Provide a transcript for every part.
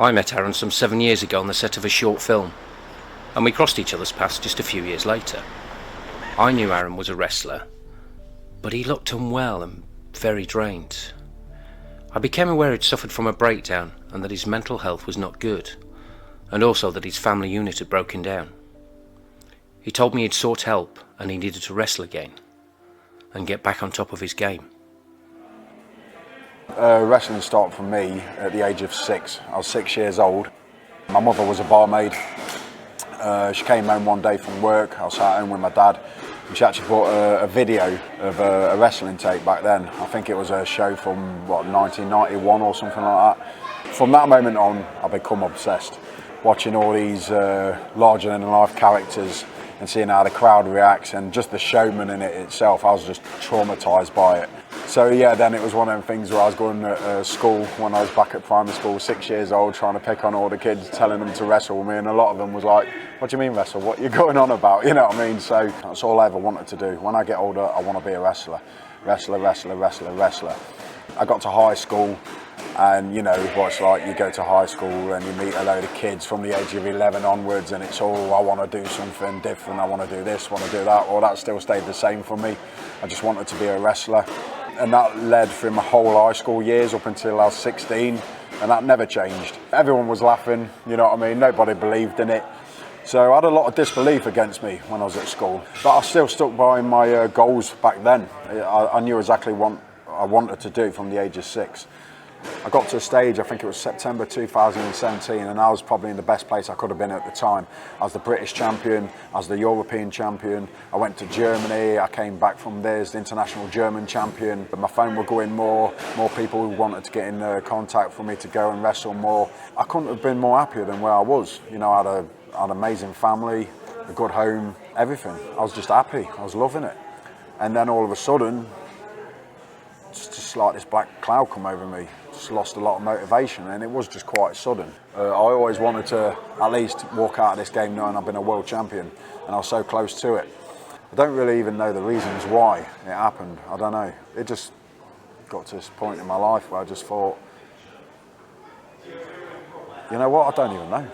I met Aaron some 7 years ago on the set of a short film, and we crossed each other's paths just a few years later. I knew Aaron was a wrestler, but he looked unwell and very drained. I became aware he'd suffered from a breakdown and that his mental health was not good, and also that his family unit had broken down. He told me he'd sought help and he needed to wrestle again and get back on top of his game. Wrestling started for me at the age of 6. I was 6 years old. My mother was a barmaid. She came home one day from work. I was sat at home with my dad, and she actually brought a video of a wrestling tape back then. I think it was a show from 1991 or something like that. From that moment on, I become obsessed, watching all these larger than life characters and seeing how the crowd reacts, and just the showman in it itself. I was just traumatised by it. So yeah, then it was one of them things where I was going to school when I was back at primary school, 6 years old, trying to pick on all the kids, telling them to wrestle with me, and a lot of them was like, "What do you mean wrestle? What are you going on about?" You know what I mean? So that's all I ever wanted to do. When I get older, I want to be a wrestler. Wrestler, wrestler, wrestler, wrestler. I got to high school, and you know what it's like. You go to high school and you meet a load of kids from the age of 11 onwards, and it's all, I want to do something different, I want to do this, want to do that. Well, that still stayed the same for me. I just wanted to be a wrestler. And that led through my whole high school years up until I was 16, and that never changed. Everyone was laughing, you know what I mean? Nobody believed in it. So I had a lot of disbelief against me when I was at school. But I still stuck by my goals back then. I knew exactly what I wanted to do from the age of 6. I got to a stage, I think it was September 2017, and I was probably in the best place I could have been at the time. I was the British champion, I was the European champion, I went to Germany, I came back from there as the international German champion. But my phone would go in more people who wanted to get in contact for me to go and wrestle more. I couldn't have been more happier than where I was. You know, I had an amazing family, a good home, everything. I was just happy, I was loving it. And then all of a sudden, just like this black cloud come over me. Just lost a lot of motivation, and it was just quite sudden. I always wanted to at least walk out of this game knowing I've been a world champion, and I was so close to it. I don't really even know the reasons why it happened. I don't know. It just got to this point in my life where I just thought, you know what, I don't even know.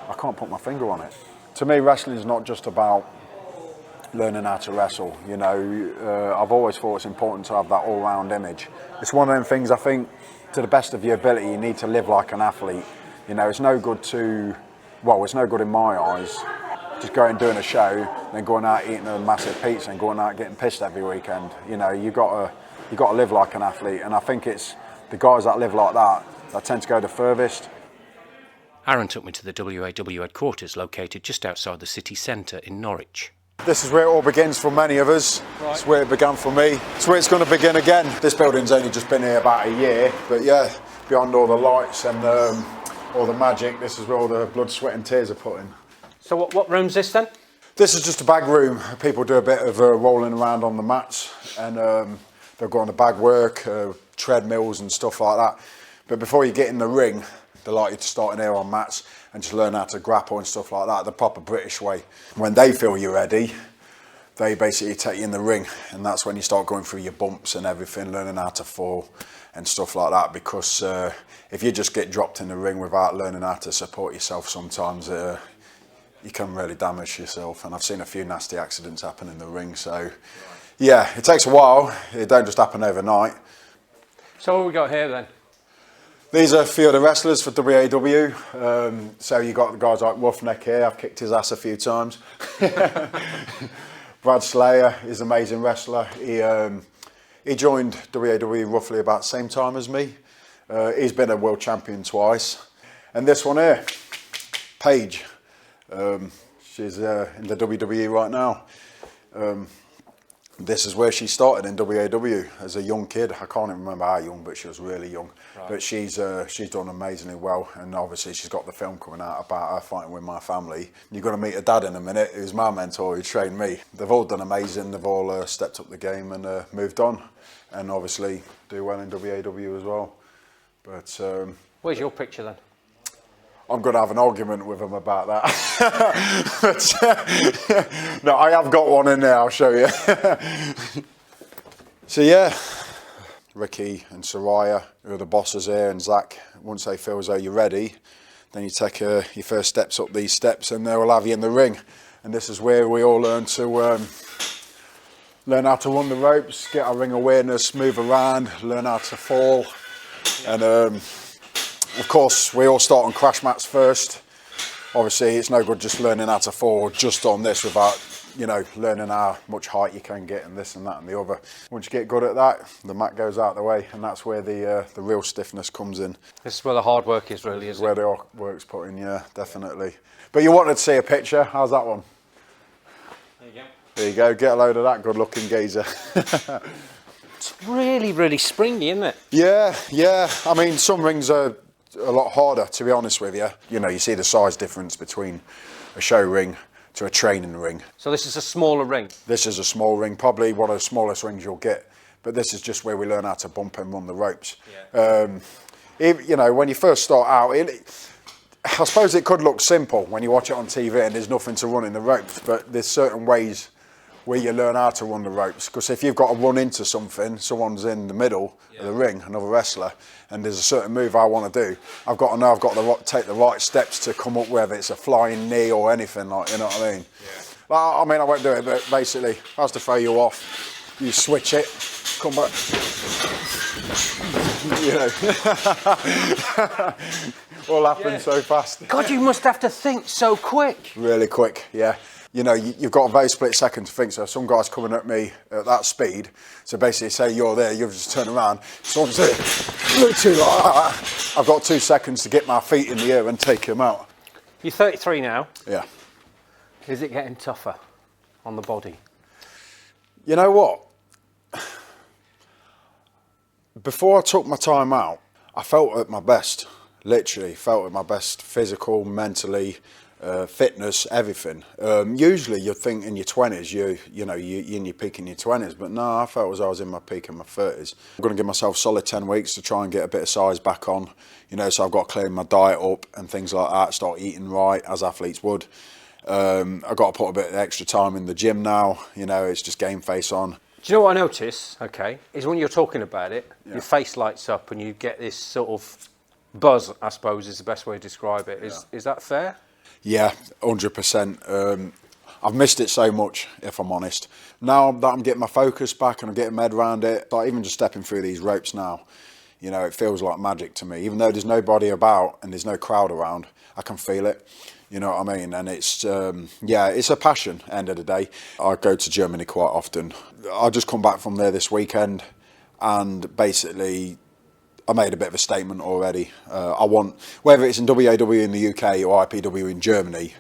I can't put my finger on it. To me, wrestling is not just about learning how to wrestle. You know, I've always thought it's important to have that all-round image. It's one of them things, I think, to the best of your ability, you need to live like an athlete. You know, it's no good it's no good in my eyes, just going and doing a show, then going out eating a massive pizza and going out getting pissed every weekend. You know, you got to live like an athlete, and I think it's the guys that live like that tend to go the furthest. Aaron took me to the WAW headquarters located just outside the city centre in Norwich. This is where it all begins for many of us. Right. It's where it began for me. It's where it's going to begin again. This building's only just been here about a year, but yeah, beyond all the lights and all the magic, this is where all the blood, sweat and tears are put in. So what room's this then? This is just a bag room. People do a bit of rolling around on the mats, and they'll go on the bag work, treadmills and stuff like that. But before you get in the ring, they like you to start in here on mats and just learn how to grapple and stuff like that, the proper British way. When they feel you're ready, they basically take you in the ring, and that's when you start going through your bumps and everything, learning how to fall and stuff like that, because if you just get dropped in the ring without learning how to support yourself, sometimes you can really damage yourself, and I've seen a few nasty accidents happen in the ring. So yeah, it takes a while, it don't just happen overnight. So what have we got here then? These are a few of the wrestlers for WAW. So you got the guys like Roughneck here. I've kicked his ass a few times. Brad Slayer is an amazing wrestler. He joined WAW roughly about the same time as me. He's been a world champion twice. And this one here, Paige. She's in the WWE right now. This is where she started in WAW as a young kid. I can't even remember how young, but she was really young. Right. But she's done amazingly well, and obviously she's got the film coming out about her fighting with my family. You're going to meet her dad in a minute, who's my mentor, who trained me. They've all done amazing. They've all stepped up the game and moved on, and obviously do well in WAW as well. But where's your picture then? I'm going to have an argument with them about that. But, no, I have got one in there, I'll show you. So yeah, Ricky and Soraya, who are the bosses here, and Zach, once they feel as though you're ready, then you take your first steps up these steps and they will have you in the ring. And this is where we all learn how to run the ropes, get our ring awareness, move around, learn how to fall. And of course, we all start on crash mats first. Obviously, it's no good just learning how to fall just on this without, you know, learning how much height you can get and this and that and the other. Once you get good at that, the mat goes out the way, and that's where the real stiffness comes in. This is where the hard work is, really, isn't it? Where the hard work's put in, yeah, definitely. But you wanted to see a picture. How's that one? There you go. There you go. Get a load of that good-looking geezer. It's really, really springy, isn't it? Yeah, yeah. I mean, some rings are a lot harder, to be honest with you. You know, you see the size difference between a show ring to a training ring. So this is a smaller ring? This is a small ring, probably one of the smallest rings you'll get. But this is just where we learn how to bump and run the ropes. Yeah. You know, when you first start out, I suppose it could look simple when you watch it on TV and there's nothing to run in the ropes, but there's certain ways where you learn how to run the ropes. Because if you've got to run into something, someone's in the middle of the ring, another wrestler, and there's a certain move I want to do, I've got to know I've got to take the right steps to come up, whether it's a flying knee or anything, like, you know what I mean? Yeah. Well, I mean, I won't do it, but basically, if I was to throw you off, you switch it, come back, you know. All happens so fast. God, you must have to think so quick. Really quick, yeah. You know, you've got a very split second to think. So some guy's coming at me at that speed. So basically, say you're there, you just turn around. Someone's there, literally like that. I've got 2 seconds to get my feet in the air and take him out. You're 33 now. Yeah. Is it getting tougher on the body? You know what? Before I took my time out, I felt at my best. Literally felt at my best, physical, mentally, fitness, everything. Usually you'd think in your 20s, you're in your peak in your 20s, but no, I felt as I was in my peak in my 30s. I'm going to give myself solid 10 weeks to try and get a bit of size back on, you know, so I've got to clean my diet up and things like that, start eating right, as athletes would. I've got to put a bit of extra time in the gym now, you know, it's just game face on. Do you know what I notice, okay, is when you're talking about it, your face lights up and you get this sort of buzz, I suppose is the best way to describe it. Is that fair? Yeah, 100%. I've missed it so much, if I'm honest. Now that I'm getting my focus back and I'm getting my head around it, like even just stepping through these ropes now, you know, it feels like magic to me. Even though there's nobody about and there's no crowd around, I can feel it. You know what I mean? And it's, yeah, it's a passion, end of the day. I go to Germany quite often. I just come back from there this weekend and basically I made a bit of a statement already. I want, whether it's in WAW in the UK or IPW in Germany,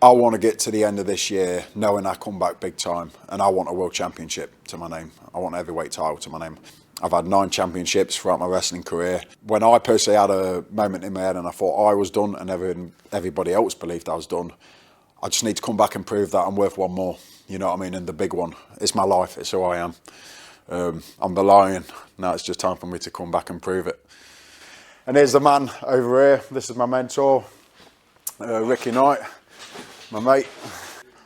I want to get to the end of this year knowing I come back big time, and I want a world championship to my name. I want a heavyweight title to my name. I've had 9 championships throughout my wrestling career. When I personally had a moment in my head and I thought I was done and everybody else believed I was done, I just need to come back and prove that I'm worth one more. You know what I mean? And the big one. It's my life. It's who I am. I'm the lion. Now it's just time for me to come back and prove it. And here's the man over here. This is my mentor, Ricky Knight, my mate.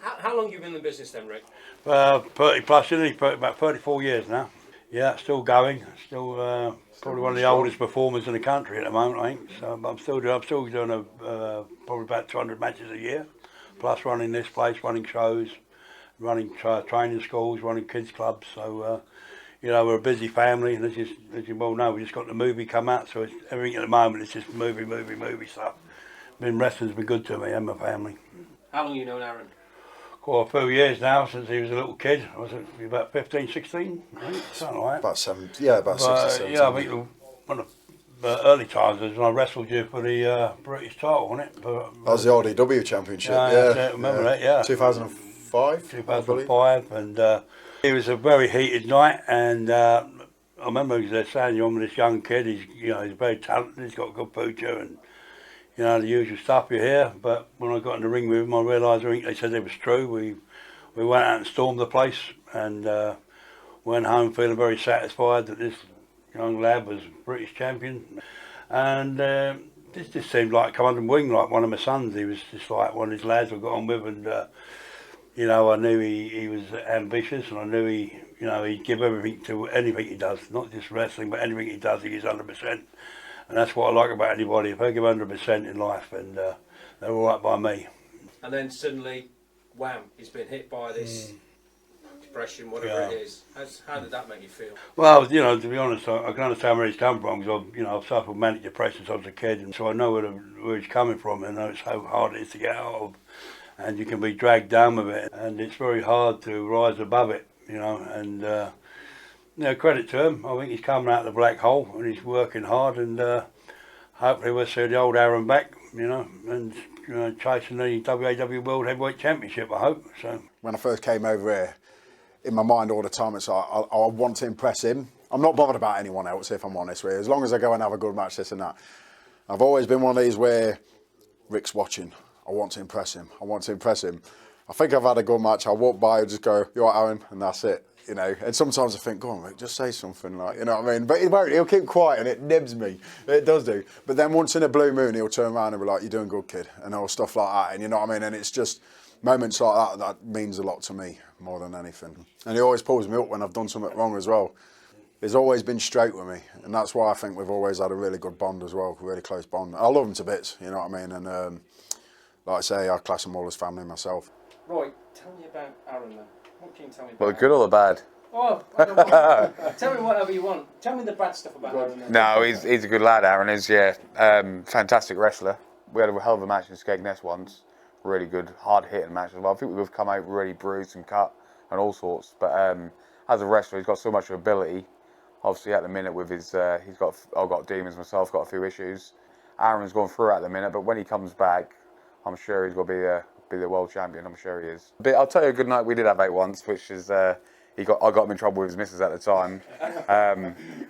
How long have you been in the business then, Rick? 30 plus, about 34 years now. Yeah, still going. Still probably one of the oldest performers in the country at the moment, I think. So I'm still doing probably about 200 matches a year, plus running this place, running shows, running training schools, running kids clubs. So you know, we're a busy family, and as you well know, we just got the movie come out, so everything at the moment is just movie stuff. Wrestling's been good to me and my family. How long have you known Aaron? Quite a few years now, since he was a little kid. Was it about 15, 16? I think, something like that. About 7, yeah, about 67. Yeah, I think one of the early times was when I wrestled you for the British title, wasn't it? That was the RDW Championship, I remember that, yeah. 2005? 2005, and it was a very heated night, and I remember they saying, you're with this young kid, he's very talented, he's got good future, and you know, the usual stuff you hear. But when I got in the ring with him, I realised everything they said it was true. We went out and stormed the place, and went home feeling very satisfied that this young lad was British champion. And this just seemed like come under wing, like one of my sons. He was just like one of his lads I got on with, and you know, I knew he was ambitious, and I knew You know, he'd give everything to anything he does, not just wrestling, but anything he does, he gives 100%. And that's what I like about anybody. If they give 100% in life, and they're all right by me. And then suddenly, wham, he's been hit by this depression, whatever it is. How did that make you feel? Well, you know, to be honest, I can understand where he's come from, because I've suffered manic depression since I was a kid, and so I know where he's coming from, and I know it's how hard it is to get out of, and you can be dragged down with it, and it's very hard to rise above it, you know, and you know, credit to him. I think he's coming out of the black hole, and he's working hard, and hopefully we'll see the old Aaron back, you know, and chasing the WAW World Heavyweight Championship, I hope. So when I first came over here, in my mind all the time, it's like, I want to impress him. I'm not bothered about anyone else, if I'm honest with you, as long as I go and have a good match, this and that. I've always been one of these where Rick's watching. I want to impress him. I want to impress him. I think I've had a good match. I walk by, I just go, "You all right, Aaron?" And that's it. You know, and sometimes I think, "Go on, Rick, just say something," like, you know what I mean? But he won't. He'll keep quiet, and it nibs me. It does do. But then once in a blue moon, he'll turn around and be like, "You're doing good, kid," and all stuff like that. And you know what I mean? And it's just moments like that means a lot to me more than anything. And he always pulls me up when I've done something wrong as well. He's always been straight with me, and that's why I think we've always had a really good bond as well, a really close bond. I love him to bits, you know what I mean? And like I say, I class them all as family myself. Roy, tell me about Aaron then. What can you tell me about Well, the good or the bad? Oh, I don't want tell me whatever you want. Tell me the bad stuff about Aaron then. No, he's a good lad, Aaron is, yeah. Fantastic wrestler. We had a hell of a match in Skegness once. Really good, hard-hitting match as well. I think we've come out really bruised and cut and all sorts. But as a wrestler, he's got so much ability. Obviously, at the minute with his, I've got demons myself, got a few issues. Aaron's gone through at the minute, but when he comes back, I'm sure he's going to be the world champion. I'm sure he is. But I'll tell you a good night we did have out once, which is I got him in trouble with his missus at the time.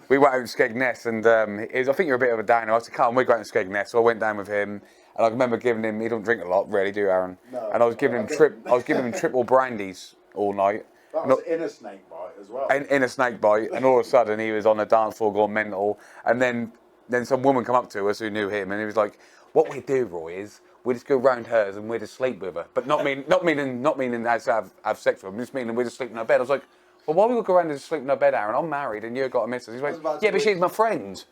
We went out in Skegness, and I think you're a bit of a downer. I said, "Come on, we're going to Skegness," so I went down with him. And I remember giving him, he don't drink a lot, really, do you, Aaron? No. And I was giving him triple brandies all night. That was in a snake bite as well. In a snake bite, and all of a sudden he was on the dance floor going mental. And then some woman come up to us who knew him, and he was like, "What we do, Roy, is we just go round hers and we just sleep with her, but not meaning as have sex with her, just meaning we just sleep in her bed." I was like, "Well, why would we go around and just sleep in her bed, Aaron? I'm married and you've got a missus." He's like, "Yeah, but she's my friend."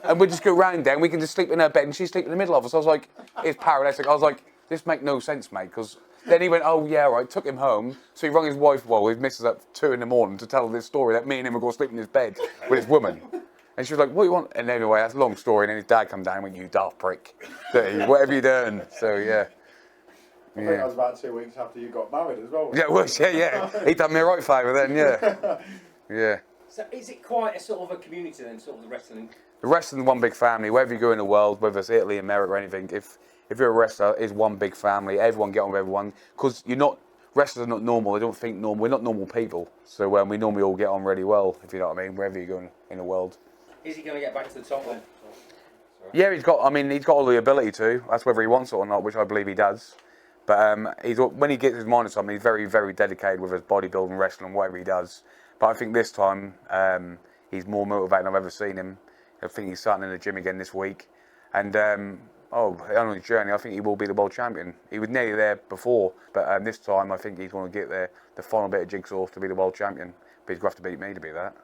And we just go round there and we can just sleep in her bed and she sleep in the middle of us. I was like, it's paralytic. I was like, this make no sense, mate, because then he went, "Oh, yeah, right," took him home. So he rang his wife, his missus at 2 a.m. to tell this story that me and him were going to sleep in his bed with his woman. And she was like, "What do you want?" And anyway, that's a long story. And then his dad come down and went, "You daft prick. Whatever you doing?" So, yeah. I think that was about 2 weeks after you got married as well. Yeah, it was, yeah. He done me a right favour then, yeah. Yeah. So is it quite a sort of a community then, sort of the wrestling? The wrestling's one big family. Wherever you go in the world, whether it's Italy, America, or anything, if you're a wrestler, it's one big family. Everyone get on with everyone. Because wrestlers are not normal. They don't think normal. We're not normal people. So we normally all get on really well, if you know what I mean, wherever you go in the world. Is he going to get back to the top then? Yeah, he's got all the ability to. That's whether he wants it or not, which I believe he does. But when he gets his mind on something, he's very, very dedicated with his bodybuilding, wrestling, whatever he does. But I think this time he's more motivated than I've ever seen him. I think he's starting in the gym again this week. And on his journey, I think he will be the world champion. He was nearly there before, but this time I think he's going to get the final bit of jigsaw to be the world champion. But he's going to have to beat me to be that.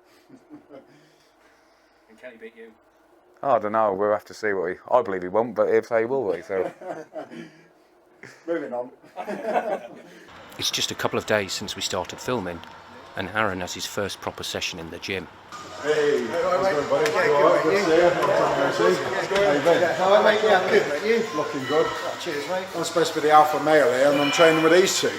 And can he beat you? I don't know. We'll have to see what I believe he won't, but he'll say he will. So. Moving on. It's just a couple of days since we started filming, and Aaron has his first proper session in the gym. Hey, how's it going, buddy? Yeah, good, mate. How are you, mate? Yeah, good, mate. You? Looking good. Oh, cheers, mate. I'm supposed to be the alpha male here, and I'm training with these two.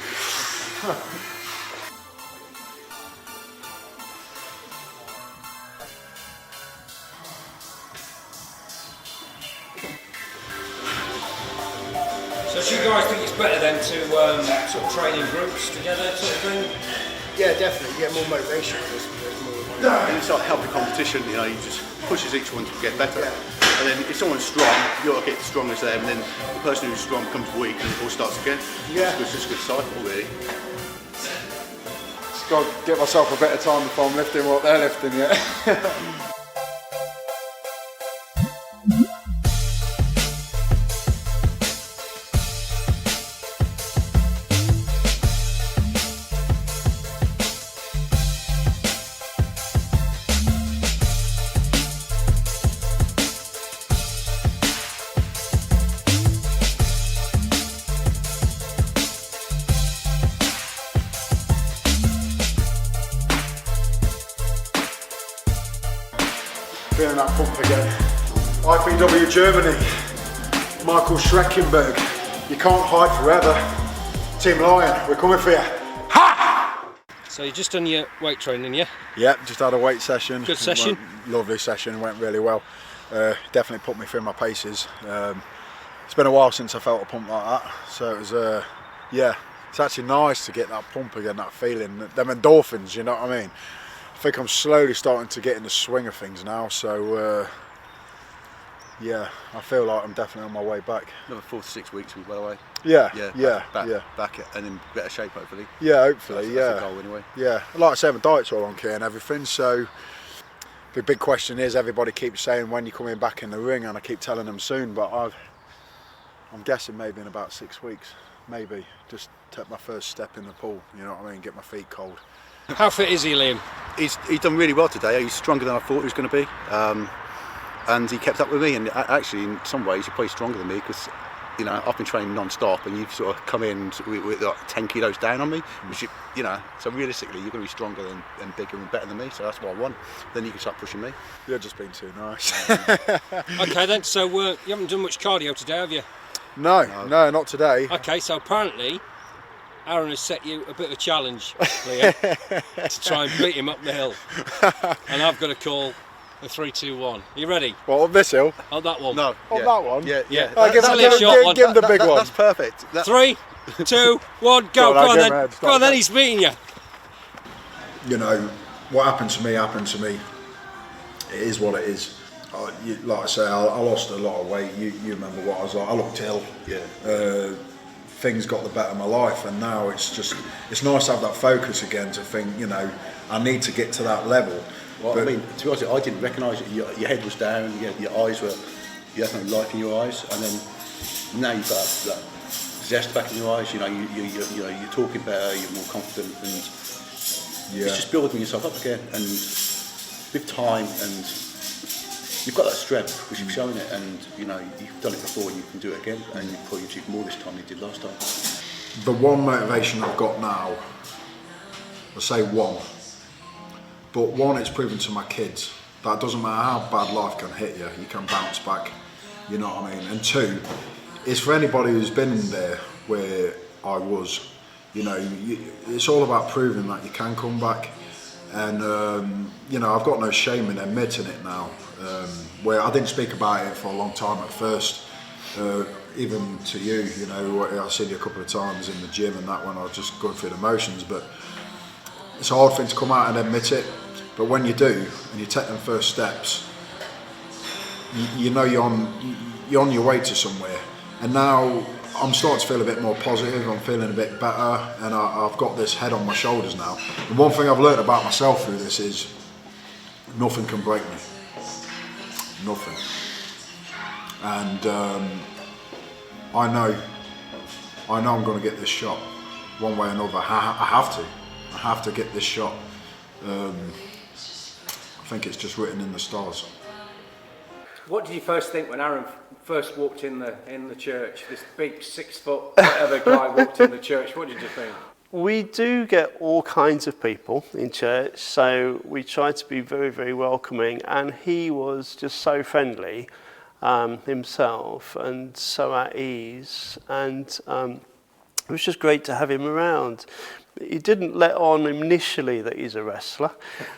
So do you guys think it's better then to sort of train in groups together sort of thing? Yeah, definitely. You get more motivation. And it's like healthy competition, you know, you just pushes each one to get better. And then if someone's strong, you've got to get the strongest there, and then the person who's strong becomes weak and it all starts again. Yeah. It's just a good cycle, really. Just got to give myself a bit of time before I'm lifting what they're lifting, yeah. doing that pump again. IPW Germany, Michael Schreckenberg. You can't hide forever. Team Lion, we're coming for you. So you've just done your weight training, yeah? Yep, just had a weight session. Good session? Lovely session, went really well. Definitely put me through my paces. It's been a while since I felt a pump like that, so it was, yeah, it's actually nice to get that pump again, that feeling, them endorphins, you know what I mean? I think I'm slowly starting to get in the swing of things now, so yeah, I feel like I'm definitely on my way back. Another 4 to 6 weeks, we'll be well away. Yeah, Back and in better shape, hopefully. Yeah, hopefully, That's the goal anyway. Yeah, like I said, my diet's all on key and everything, so the big question is, everybody keeps saying when you're coming back in the ring, and I keep telling them soon, but I'm guessing maybe in about 6 weeks, maybe. Just take my first step in the pool, you know what I mean, get my feet cold. How fit is he, Liam? He's done really well today. He's stronger than I thought he was going to be. And he kept up with me, and actually in some ways he's probably stronger than me, because you know, I've been training non-stop and you've sort of come in with like 10 kilos down on me, which you know, so realistically you're going to be stronger and bigger and better than me, so that's what I want. Then you can start pushing me. You're just being too nice. Okay then, so you haven't done much cardio today, have you? No, not today. Okay, so apparently Aaron has set you a bit of a challenge, Liam, to try and beat him up the hill. And I've got to call the 3, 2, 1. You ready? Well, up this hill? On that one. No. On that one? Yeah. Give him the big one. That's perfect. 3, 2, 1, go. Go on then. Go on then, he's beating you. You know, what happened to me. It is what it is. Like I say, I lost a lot of weight. You remember what I was like. I looked ill. Yeah. Things got the better of my life, and now it's nice to have that focus again, to think, you know, I need to get to that level. Well, but, I mean, to be honest, I didn't recognise it. Your head was down, your eyes were, you had no life in your eyes, and then now you've got that zest back in your eyes. You know, you're talking better, you're more confident, and it's just building yourself up again. And with time, and you've got that strength, which you've shown it, and you know you've done it before, and you can do it again, and you probably achieve more this time than you did last time. The one motivation I've got now, I say one. But one, it's proven to my kids that it doesn't matter how bad life can hit you, you can bounce back, you know what I mean? And two, it's for anybody who's been there where I was, you know, it's all about proving that you can come back. And, you know, I've got no shame in admitting it now, where I didn't speak about it for a long time at first, even to you, you know, I've seen you a couple of times in the gym and that when I was just going through the motions, but it's a hard thing to come out and admit it. But when you do, and you take them first steps, you know you're on your way to somewhere. And now I'm starting to feel a bit more positive, I'm feeling a bit better, and I've got this head on my shoulders now. And one thing I've learned about myself through this is nothing can break me. Nothing. And I know I'm going to get this shot, one way or another. I have to get this shot. I think it's just written in the stars. What did you first think when Aaron first walked in the church? This big 6 foot whatever guy walked in the church. What did you think? We do get all kinds of people in church, so we try to be very, very welcoming, and he was just so friendly himself and so at ease, and it was just great to have him around. He didn't let on initially that he's a wrestler.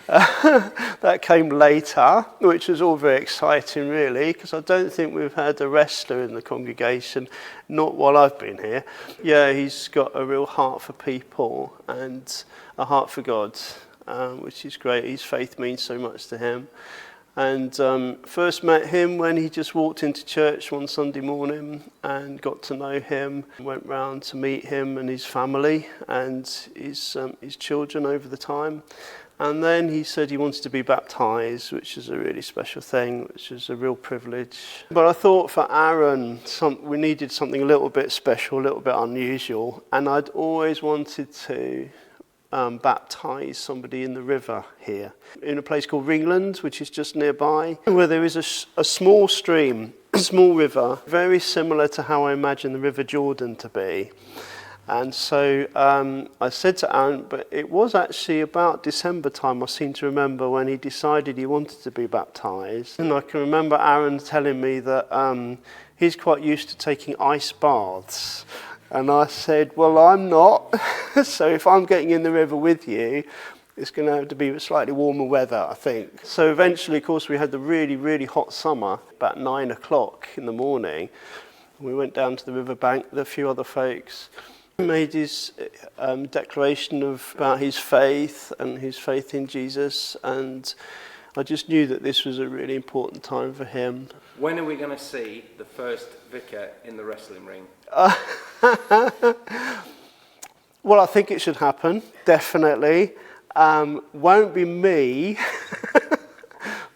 That came later, which was all very exciting really, because I don't think we've had a wrestler in the congregation, not while I've been here. Yeah, he's got a real heart for people and a heart for God, which is great. His faith means so much to him. And first met him when he just walked into church one Sunday morning and got to know him. Went round to meet him and his family and his children over the time. And then he said he wanted to be baptised, which is a really special thing, which is a real privilege. But I thought for Aaron, we needed something a little bit special, a little bit unusual. And I'd always wanted to baptise somebody in the river here, in a place called Ringland, which is just nearby, where there is a small stream, a small river, very similar to how I imagine the River Jordan to be. And so I said to Aaron, but it was actually about December time, I seem to remember, when he decided he wanted to be baptised. And I can remember Aaron telling me that he's quite used to taking ice baths. And I said, well, I'm not. So if I'm getting in the river with you, it's going to have to be slightly warmer weather, I think. So eventually, of course, we had the really, really hot summer, about 9 o'clock in the morning. We went down to the riverbank with a few other folks. He made his declaration about his faith and his faith in Jesus, and I just knew that this was a really important time for him. When are we going to see the first vicar in the wrestling ring? Well, I think it should happen, definitely. Won't be me,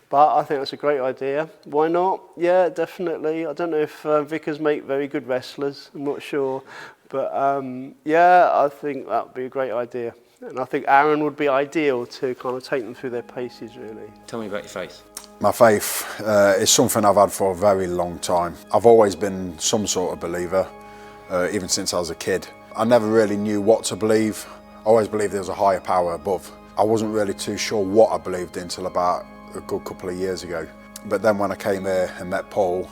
but I think that's a great idea. Why not? Yeah, definitely. I don't know if vicars make very good wrestlers, I'm not sure. But yeah, I think that would be a great idea. And I think Aaron would be ideal to kind of take them through their paces, really. Tell me about your faith. My faith is something I've had for a very long time. I've always been some sort of believer, even since I was a kid. I never really knew what to believe. I always believed there was a higher power above. I wasn't really too sure what I believed until about a good couple of years ago. But then when I came here and met Paul,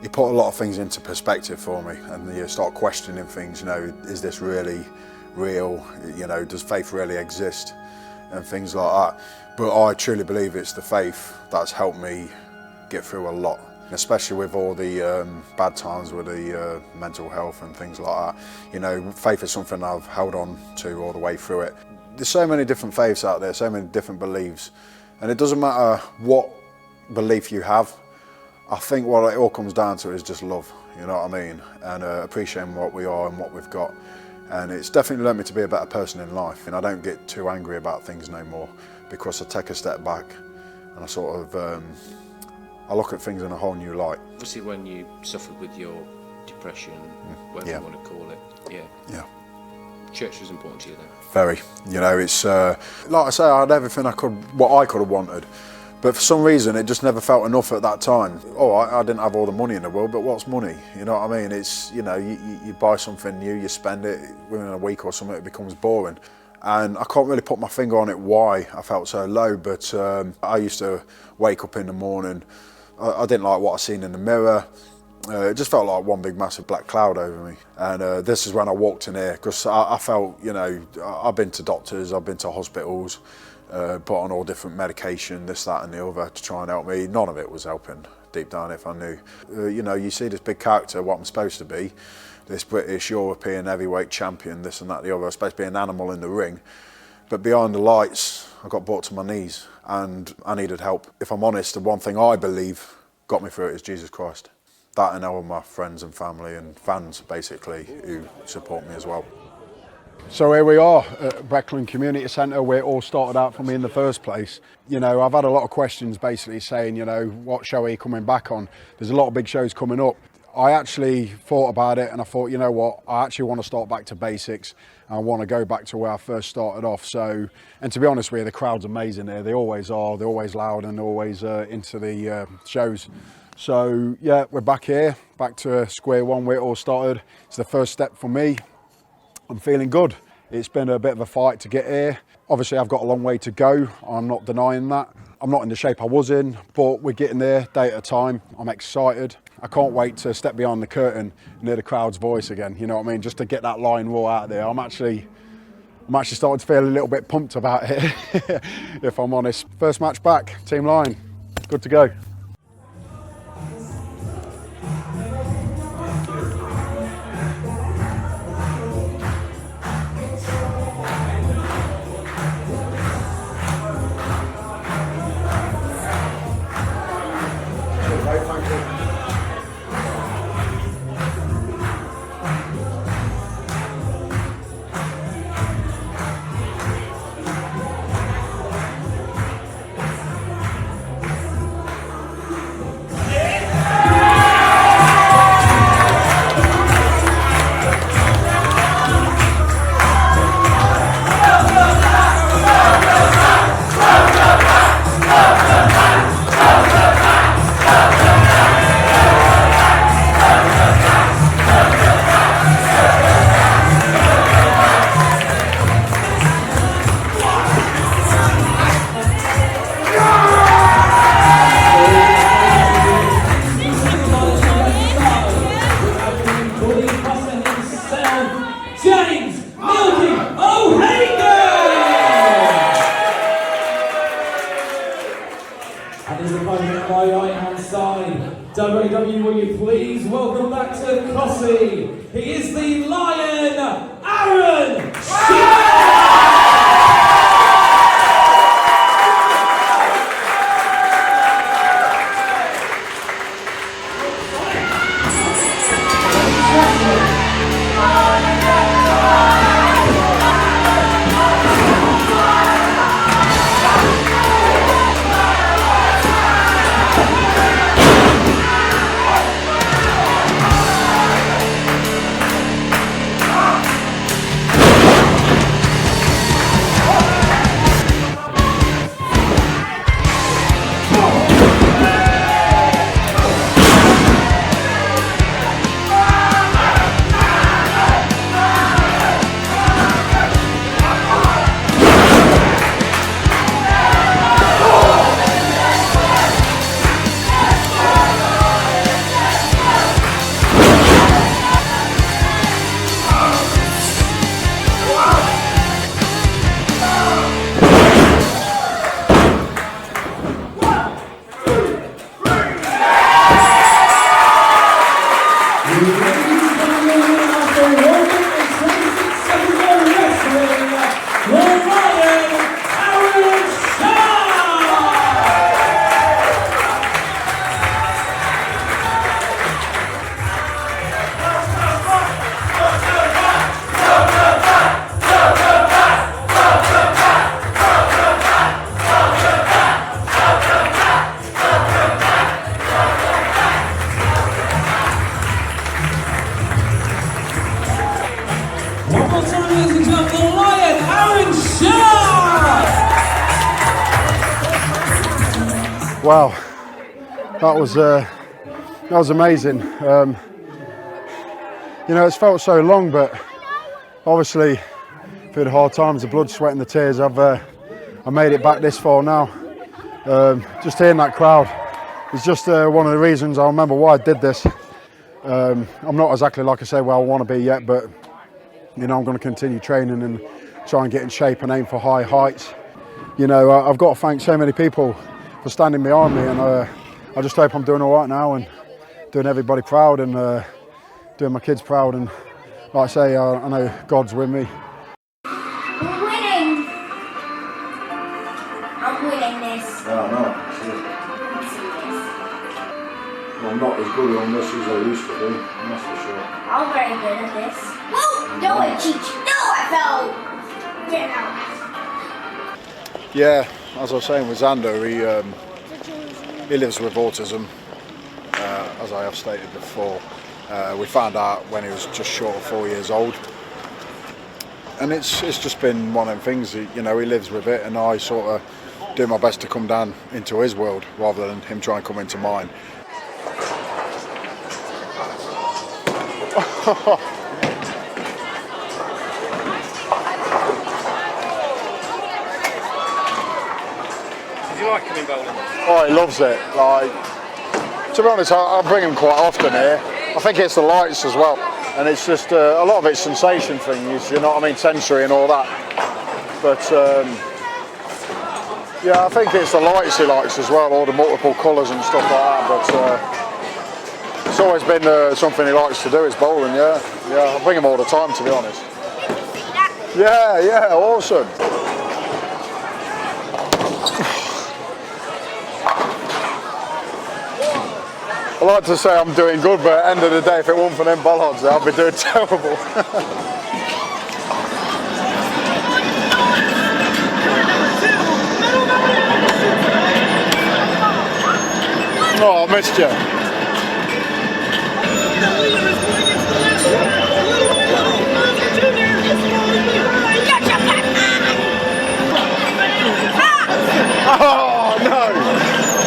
he put a lot of things into perspective for me, and you start questioning things, you know, is this really real? You know, does faith really exist? And things like that. But I truly believe it's the faith that's helped me get through a lot, especially with all the bad times with the mental health and things like that. You know, faith is something I've held on to all the way through it. There's so many different faiths out there, so many different beliefs, and it doesn't matter what belief you have. I think what it all comes down to is just love, you know what I mean, and appreciating what we are and what we've got. And it's definitely led me to be a better person in life, and I don't get too angry about things no more, because I take a step back and I sort of I look at things in a whole new light. Obviously, when you suffered with your depression, whatever you want to call it, yeah. Church was important to you then? Very. You know, it's like I say, I had everything what I could have wanted, but for some reason it just never felt enough at that time. Oh, I didn't have all the money in the world, but what's money? You know what I mean? It's, you know, you buy something new, you spend it, within a week or something it becomes boring. And I can't really put my finger on it why I felt so low, but I used to wake up in the morning, I didn't like what I seen in the mirror. It just felt like one big massive black cloud over me. And this is when I walked in here, because I felt, you know, I've been to doctors, I've been to hospitals, put on all different medication, this, that and the other to try and help me. None of it was helping deep down if I knew. You know, you see this big character, what I'm supposed to be, this British, European heavyweight champion, this and that, the other. I'm supposed to be an animal in the ring. But behind the lights, I got brought to my knees and I needed help. If I'm honest, the one thing I believe got me through it is Jesus Christ. That and all my friends and family and fans, basically, who support me as well. So here we are at Breckland Community Centre, where it all started out for me in the first place. You know, I've had a lot of questions basically saying, you know, what show are you coming back on? There's a lot of big shows coming up. I actually thought about it and I thought, you know what, I actually want to start back to basics. I want to go back to where I first started off. So, and to be honest with you, the crowd's amazing here. They always are. They're always loud and always into the shows. So yeah, we're back here, back to square one where it all started. It's the first step for me. I'm feeling good. It's been a bit of a fight to get here. Obviously I've got a long way to go. I'm not denying that. I'm not in the shape I was in, but we're getting there day at a time. I'm excited. I can't wait to step behind the curtain and hear the crowd's voice again. You know what I mean? Just to get that line raw out there. I'm actually starting to feel a little bit pumped about it, if I'm honest. First match back, Team Lion, good to go. side. WW, will you please welcome back to Cossey. He is the Lion, Aaron Sharpe! Wow, that was amazing. You know, it's felt so long, but obviously through the hard times, the blood, sweat and the tears, I made it back this far now. Just hearing that crowd is just one of the reasons I remember why I did this. I'm not exactly, like I say, where I want to be yet, but you know, I'm going to continue training and try and get in shape and aim for high heights. You know, I've got to thank so many people for standing behind me, and I just hope I'm doing all right now and doing everybody proud and doing my kids proud. And like I say, I know God's with me. We're winning. I'm winning this. Yeah, I know. Well, I'm not as good on this as I used to be, that's for sure. I'm very good at this. Whoa! No, I cheat. No, I fell. Get out. Yeah, as I was saying with Xander, he lives with autism, as I have stated before. We found out when he was just short of 4 years old, and it's just been one of them things. You know, he lives with it, and I sort of do my best to come down into his world rather than him try and come into mine. Did you like coming bowling? Oh, he loves it. Like, to be honest, I bring him quite often here. I think it's the lights as well, and it's just a lot of it's sensation things, you know what I mean, sensory and all that. But yeah, I think it's the lights he likes as well, all the multiple colours and stuff like that. But it's always been something he likes to do is bowling. Yeah, I bring him all the time, to be honest. Yeah, awesome. I like to say I'm doing good, but at the end of the day, if it wasn't for them bollards, I'd be doing terrible. Oh, I missed you. Oh, no!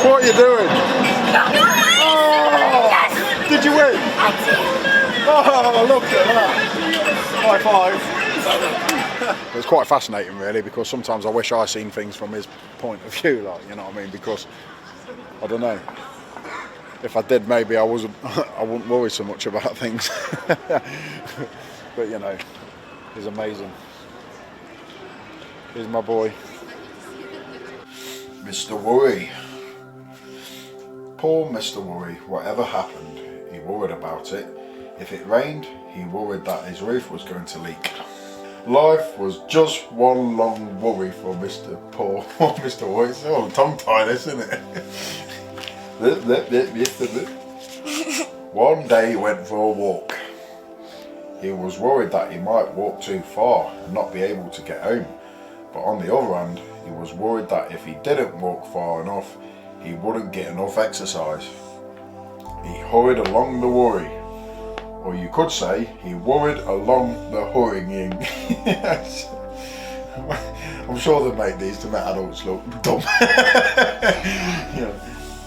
What are you doing? Did you win? Oh, look at that. High five. It's quite fascinating, really, because sometimes I wish I seen things from his point of view, like, you know what I mean? Because, I don't know, if I did, maybe I wouldn't worry so much about things. But, you know, he's amazing. He's my boy. Mr. Worry. Poor Mr. Worry, whatever happened, he worried about it. If it rained, he worried that his roof was going to leak. Life was just one long worry for Mr. Poor Mr. Worry. It's all tongue-tie this, isn't it? One day he went for a walk. He was worried that he might walk too far and not be able to get home. But on the other hand, he was worried that if he didn't walk far enough, he wouldn't get enough exercise. He hurried along the worry. Or you could say, he worried along the hurrying. I'm sure they make these to make adults look dumb.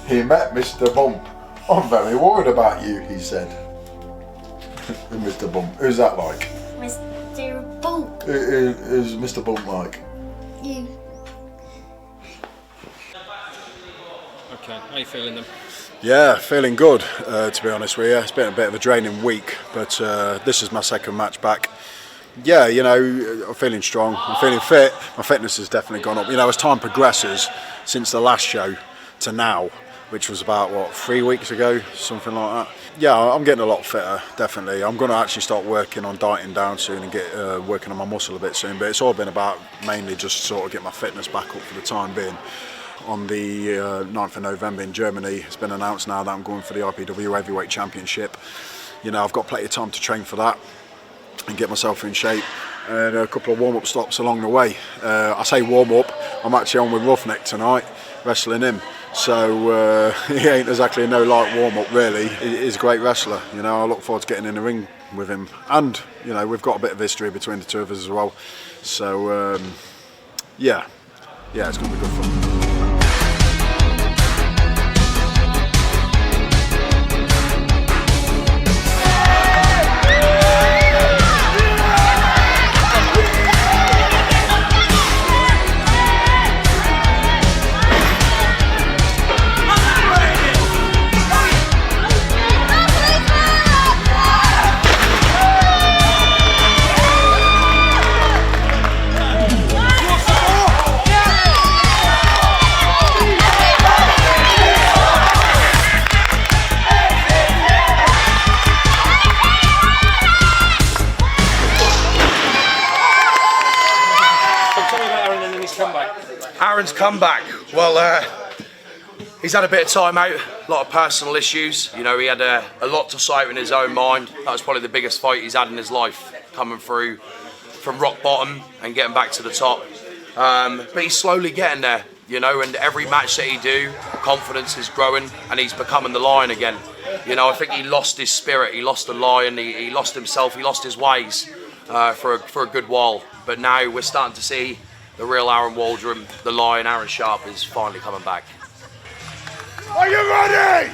He met Mr. Bump. I'm very worried about you, he said. Mr. Bump, who's that like? Mr. Bump. Who's Mr. Bump like? You. Okay, how are you feeling then? Yeah, feeling good, to be honest with you. It's been a bit of a draining week, but this is my second match back. Yeah, you know, I'm feeling strong, I'm feeling fit. My fitness has definitely gone up. You know, as time progresses, since the last show to now, which was about, what, 3 weeks ago, something like that. Yeah, I'm getting a lot fitter, definitely. I'm going to actually start working on dieting down soon and get working on my muscle a bit soon, but it's all been about mainly just sort of get my fitness back up for the time being. On the 9th of November in Germany, it's been announced now that I'm going for the IPW Heavyweight Championship. You know, I've got plenty of time to train for that and get myself in shape, and a couple of warm-up stops along the way. I say warm-up, I'm actually on with Roughneck tonight, wrestling him. So he ain't exactly no light warm-up really. He's a great wrestler, you know. I look forward to getting in the ring with him, and you know, we've got a bit of history between the two of us as well. So yeah, it's going to be good fun. Aaron's comeback. Well, he's had a bit of time out, a lot of personal issues. You know, he had a lot to sort in his own mind. That was probably the biggest fight he's had in his life, coming through from rock bottom and getting back to the top. But he's slowly getting there, you know, and every match that he do, confidence is growing and he's becoming the Lion again. You know, I think he lost his spirit, he lost the Lion, he lost himself, he lost his ways for a good while. But now we're starting to see the real Aaron Waldron, the Lion, Aaron Sharpe, is finally coming back. Are you ready?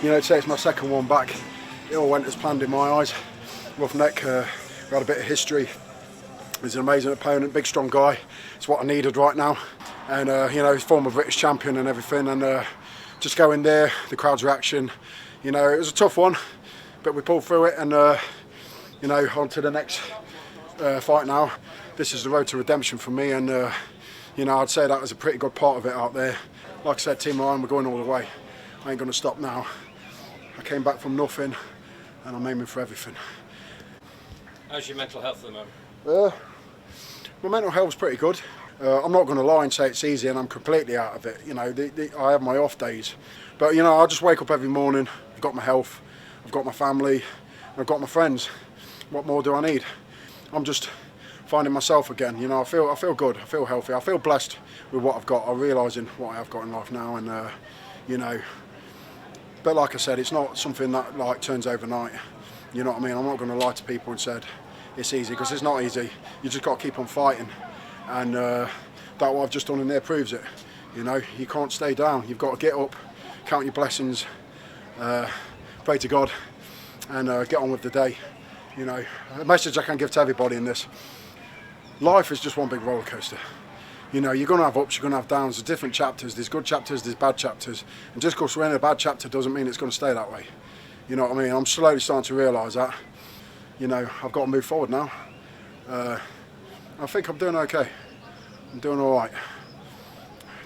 You know, today it's my second one back. It all went as planned in my eyes. Roughneck, we had a bit of history. He's an amazing opponent, big strong guy. It's what I needed right now. and you know, he's former British champion and everything, and just going there, the crowd's reaction, you know, it was a tough one, but we pulled through it, and you know, on to the next fight now. This is the road to redemption for me, and you know, I'd say that was a pretty good part of it out there. Like I said, Team Ryan, we're going all the way. I ain't going to stop now. I came back from nothing, and I'm aiming for everything. How's your mental health at the moment? My mental health's pretty good. I'm not going to lie and say it's easy, and I'm completely out of it. You know, I have my off days, but you know, I just wake up every morning. I've got my health, I've got my family, I've got my friends. What more do I need? I'm just finding myself again. You know, I feel good. I feel healthy. I feel blessed with what I've got. I'm realising what I have got in life now, and you know. But like I said, it's not something that like turns overnight. You know what I mean? I'm not going to lie to people and said it's easy, because it's not easy. You just got to keep on fighting, and that what I've just done in there proves it. You know, you can't stay down. You've got to get up, count your blessings, pray to God, and get on with the day. You know, a message I can give to everybody in this: life is just one big roller coaster. You know, you're going to have ups, you're going to have downs. There's different chapters. There's good chapters, there's bad chapters, and just because we're in a bad chapter doesn't mean it's going to stay that way. You know what I mean? I'm slowly starting to realise that. You know, I've got to move forward now. I think I'm doing okay. I'm doing all right.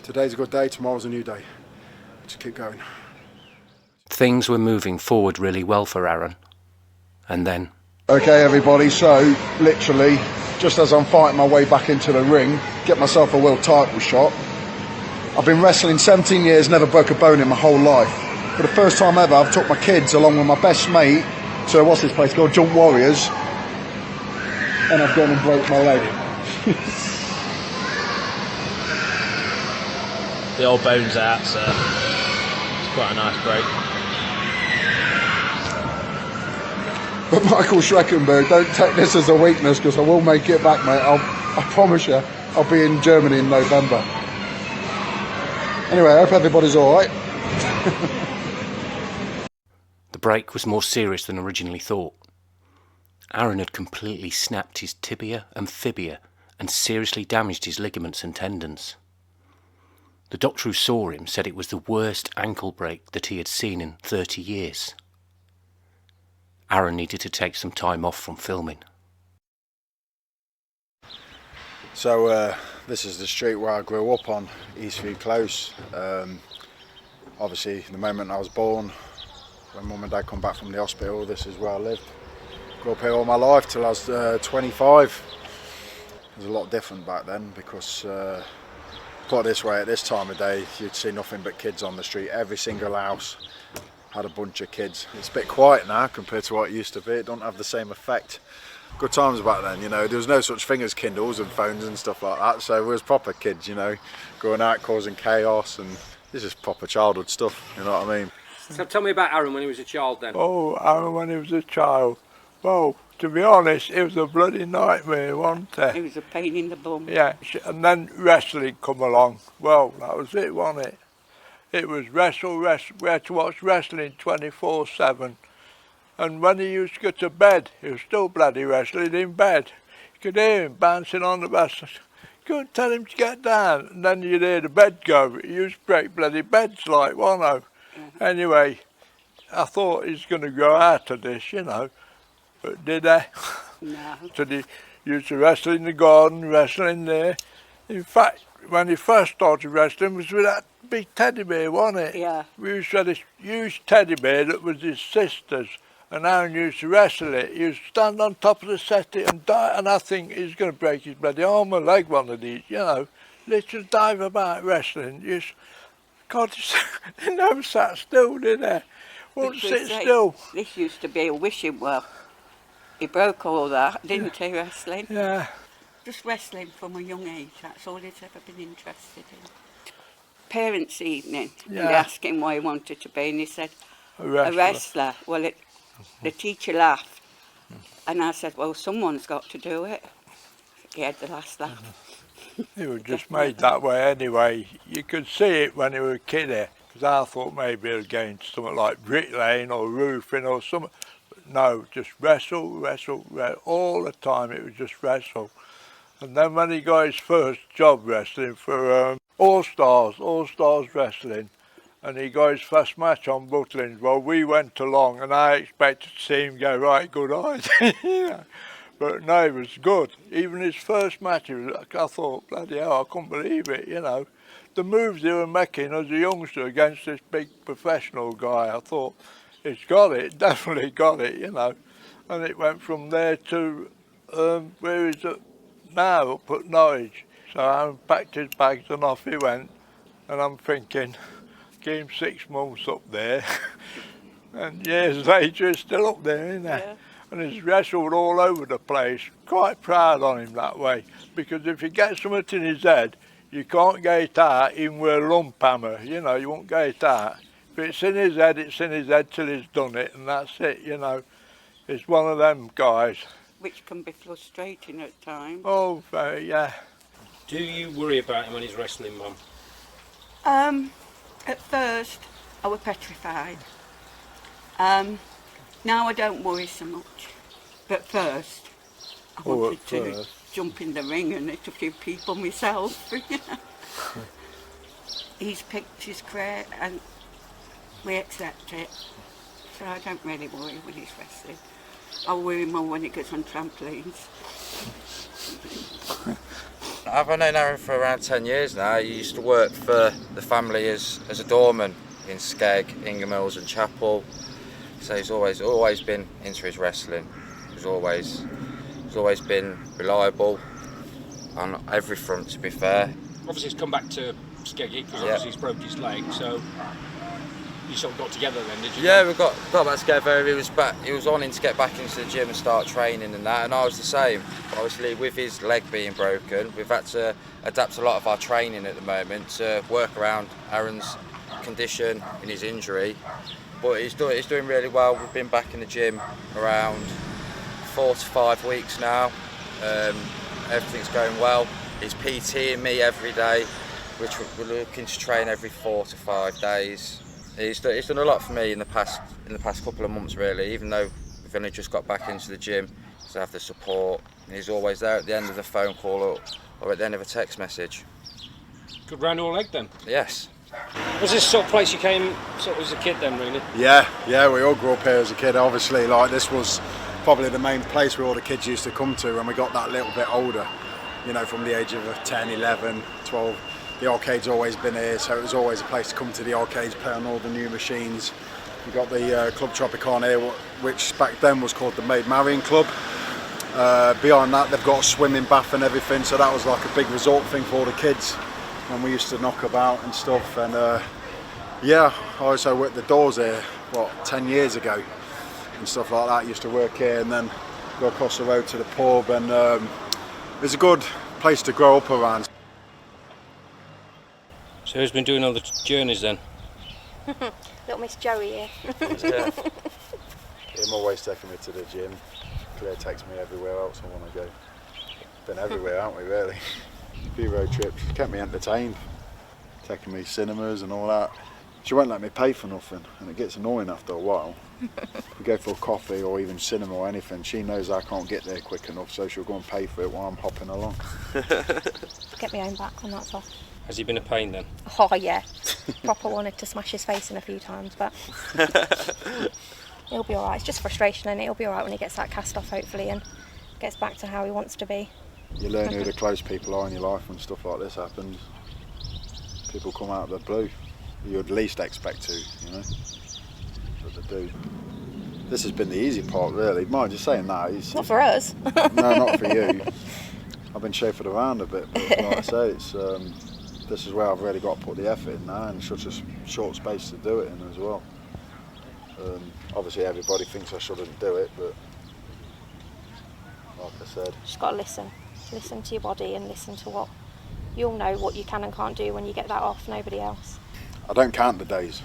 Today's a good day, tomorrow's a new day. Just keep going. Things were moving forward really well for Aaron. And then... Okay, everybody, so literally, just as I'm fighting my way back into the ring, get myself a world title shot. I've been wrestling 17 years, never broke a bone in my whole life. For the first time ever, I've took my kids along with my best mate to, what's this place called, Jump Warriors, and I've gone and broke my leg. The old bone's out, so it's quite a nice break. But Michael Schreckenberg, don't take this as a weakness, because I will make it back, mate. I promise you, I'll be in Germany in November. Anyway, I hope everybody's all right. The break was more serious than originally thought. Aaron had completely snapped his tibia and fibia and seriously damaged his ligaments and tendons. The doctor who saw him said it was the worst ankle break that he had seen in 30 years. Aaron needed to take some time off from filming. So this is the street where I grew up on, Eastview Close. Obviously, the moment I was born, when Mum and Dad come back from the hospital, this is where I lived. Grew up here all my life till I was 25. It was a lot different back then, because put it this way, at this time of day, you'd see nothing but kids on the street. Every single house had a bunch of kids. It's a bit quiet now compared to what it used to be. It don't have the same effect. Good times back then, you know. There was no such thing as Kindles and phones and stuff like that, so we was proper kids, you know, going out causing chaos, and this is proper childhood stuff, you know what I mean? So tell me about Aaron when he was a child then. Oh, Aaron when he was a child. Well, to be honest, it was a bloody nightmare, wasn't it? It was a pain in the bum. Yeah, and then wrestling come along. Well, that was it, wasn't it? It was wrestle. We had to watch wrestling 24/7. And when he used to go to bed, he was still bloody wrestling in bed. You could hear him bouncing on the bed. Go and tell him to get down. And then you'd hear the bed go. He used to break bloody beds like, wasn't he? Anyway, I thought he's going to go out of this, you know. But did I? No. So he used to wrestle in the garden, wrestling there. In fact, when he first started wrestling, it was with that big teddy bear, wasn't it? Yeah. We used to have this huge teddy bear that was his sister's, and Aaron used to wrestle it. He used to stand on top of the settee and die, and I think he's going to break his bloody arm or leg one of these, you know. Literally dive about wrestling. God, he never sat still, did he? Wouldn't sit still. This used to be a wishing well. He broke all that, didn't he, wrestling? Yeah. Just wrestling from a young age, that's all he's ever been interested in. Parents' evening, Yeah. and they asked him what he wanted to be, and he said, A wrestler. Well, the teacher laughed, and I said, well, someone's got to do it. He had the last laugh. He was just made that way anyway. You could see it when he was a kid here, because I thought maybe he'd go into something like bricklaying or roofing or something. But no, just wrestle, all the time it was just wrestle. And then when he got his first job wrestling for All Stars Wrestling, and he got his first match on Butlins. Well, we went along, and I expected to see him go right good eyes, you know. But no, it was good. Even his first match, I thought, bloody hell, I couldn't believe it, you know. The moves he was making as a youngster against this big professional guy, I thought, it's got it, definitely got it, you know. And it went from there to, where is it now, up at Norwich. So I packed his bags and off he went. And I'm thinking, give him 6 months up there. And years later, he's still up there, isn't he? Yeah. And he's wrestled all over the place. Quite proud on him that way. Because if he gets something in his head, you can't get it out even with a lump hammer. You know, you won't get it out. If it's in his head, it's in his head till he's done it, and that's it, you know. It's one of them guys. Which can be frustrating at times. Oh, yeah. Do you worry about him when he's wrestling, Mum? At first, I was petrified. Now I don't worry so much. But first, I wanted to jump in the ring and hit a few people myself. He's picked his crate and we accept it. So I don't really worry when he's wrestling. I worry more when he gets on trampolines. I've known Aaron for around 10 years now. He used to work for the family as a doorman in Skeg, Ingham and Chapel. So he's always been into his wrestling. He's always been reliable on every front, to be fair. Obviously he's come back to Skeggy because obviously he's broke his leg, so you sort of got together then, did you? Yeah, we got back together. He was wanting to get back into the gym and start training and that, and I was the same. Obviously, with his leg being broken, we've had to adapt a lot of our training at the moment to work around Aaron's condition and his injury. But he's doing really well. We've been back in the gym around 4 to 5 weeks now. Everything's going well. He's PTing me every day, which we're looking to train every 4 to 5 days. He's done a lot for me in the past couple of months, really. Even though we've only just got back into the gym, to have the support. And he's always there at the end of the phone call or at the end of a text message. Good round all leg then? Yes. Was this sort of place you came sort of as a kid then, really? Yeah, we all grew up here as a kid. Obviously, like this was probably the main place where all the kids used to come to when we got that little bit older. You know, from the age of 10, 11, 12. The arcade's always been here, so it was always a place to come to the arcades, play on all the new machines. We got the Club Tropicana here, which back then was called the Maid Marian Club. Beyond that, they've got a swimming bath and everything, so that was like a big resort thing for all the kids. And we used to knock about and stuff. And yeah, I also worked the doors here, 10 years ago and stuff like that. I used to work here and then go across the road to the pub, and it was a good place to grow up around. So who's been doing all the journeys then? Little Miss Joey here. Yeah. Him always taking me to the gym. Claire takes me everywhere else I want to go. Been everywhere, haven't we, really? A few road trips. Kept me entertained. Taking me cinemas and all that. She won't let me pay for nothing, and it gets annoying after a while. If we go for a coffee or even cinema or anything, she knows I can't get there quick enough, so she'll go and pay for it while I'm hopping along. Get my own back when that's off. Has he been a pain then? Oh yeah, proper wanted to smash his face in a few times, but he'll be alright. It's just frustration, and he'll be alright when he gets that cast off, hopefully, and gets back to how he wants to be. You learn who the close people are in your life when stuff like this happens. People come out of the blue. You'd least expect to, you know, but they do. This has been the easy part, really. Mind just saying that. Not for us. No, not for you. I've been chauffeured around a bit, but like I say, it's this is where I've really got to put the effort in now, and such a short space to do it in as well. Obviously, everybody thinks I shouldn't do it, but like I said, Just got to listen. Listen to your body and listen to what you'll know what you can and can't do when you get that off. Nobody else. I don't count the days.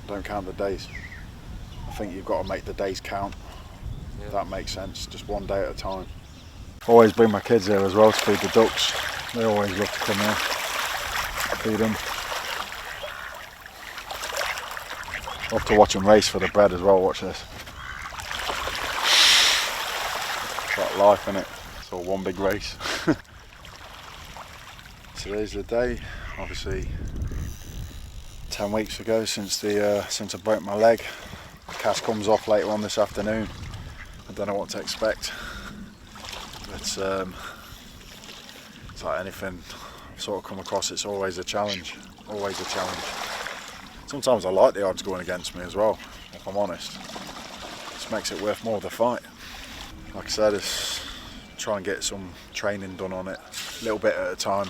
I think you've got to make the days count. Yeah. That makes sense. Just one day at a time. Always bring my kids here as well to feed the ducks. They always love to come here. Feed them. Love to watch them race for the bread as well. Watch this. It's like life, innit? It's all one big race. Today's the day. obviously 10 weeks ago since I broke my leg. The cast comes off later on this afternoon. I don't know what to expect. But it's like anything I've sort of come across, it's always a challenge. Always a challenge. Sometimes I like the odds going against me as well, if I'm honest. This makes it worth more the fight. Like I said, it's try and get some training done on it, a little bit at a time.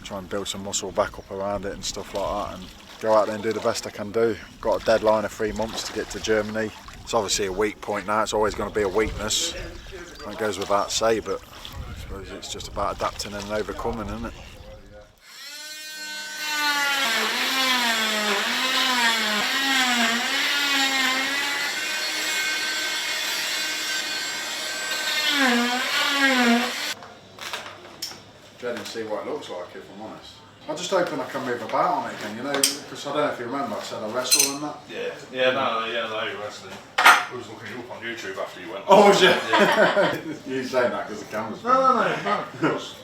Try and build some muscle back up around it and stuff like that, and go out there and do the best I can do. Got a deadline of 3 months to get to Germany. It's obviously a weak point now, it's always going to be a weakness. That goes without say, but I suppose it's just about adapting and overcoming, isn't it? Dreading to see what it looks like, if I'm honest. I'm just hoping I can move about on it again, you know, because I don't know if you remember, I said I wrestle and that. No, you're wrestling. I was looking you up on YouTube after you went. Oh, was you? Yeah. You saying that because the camera's No, of course.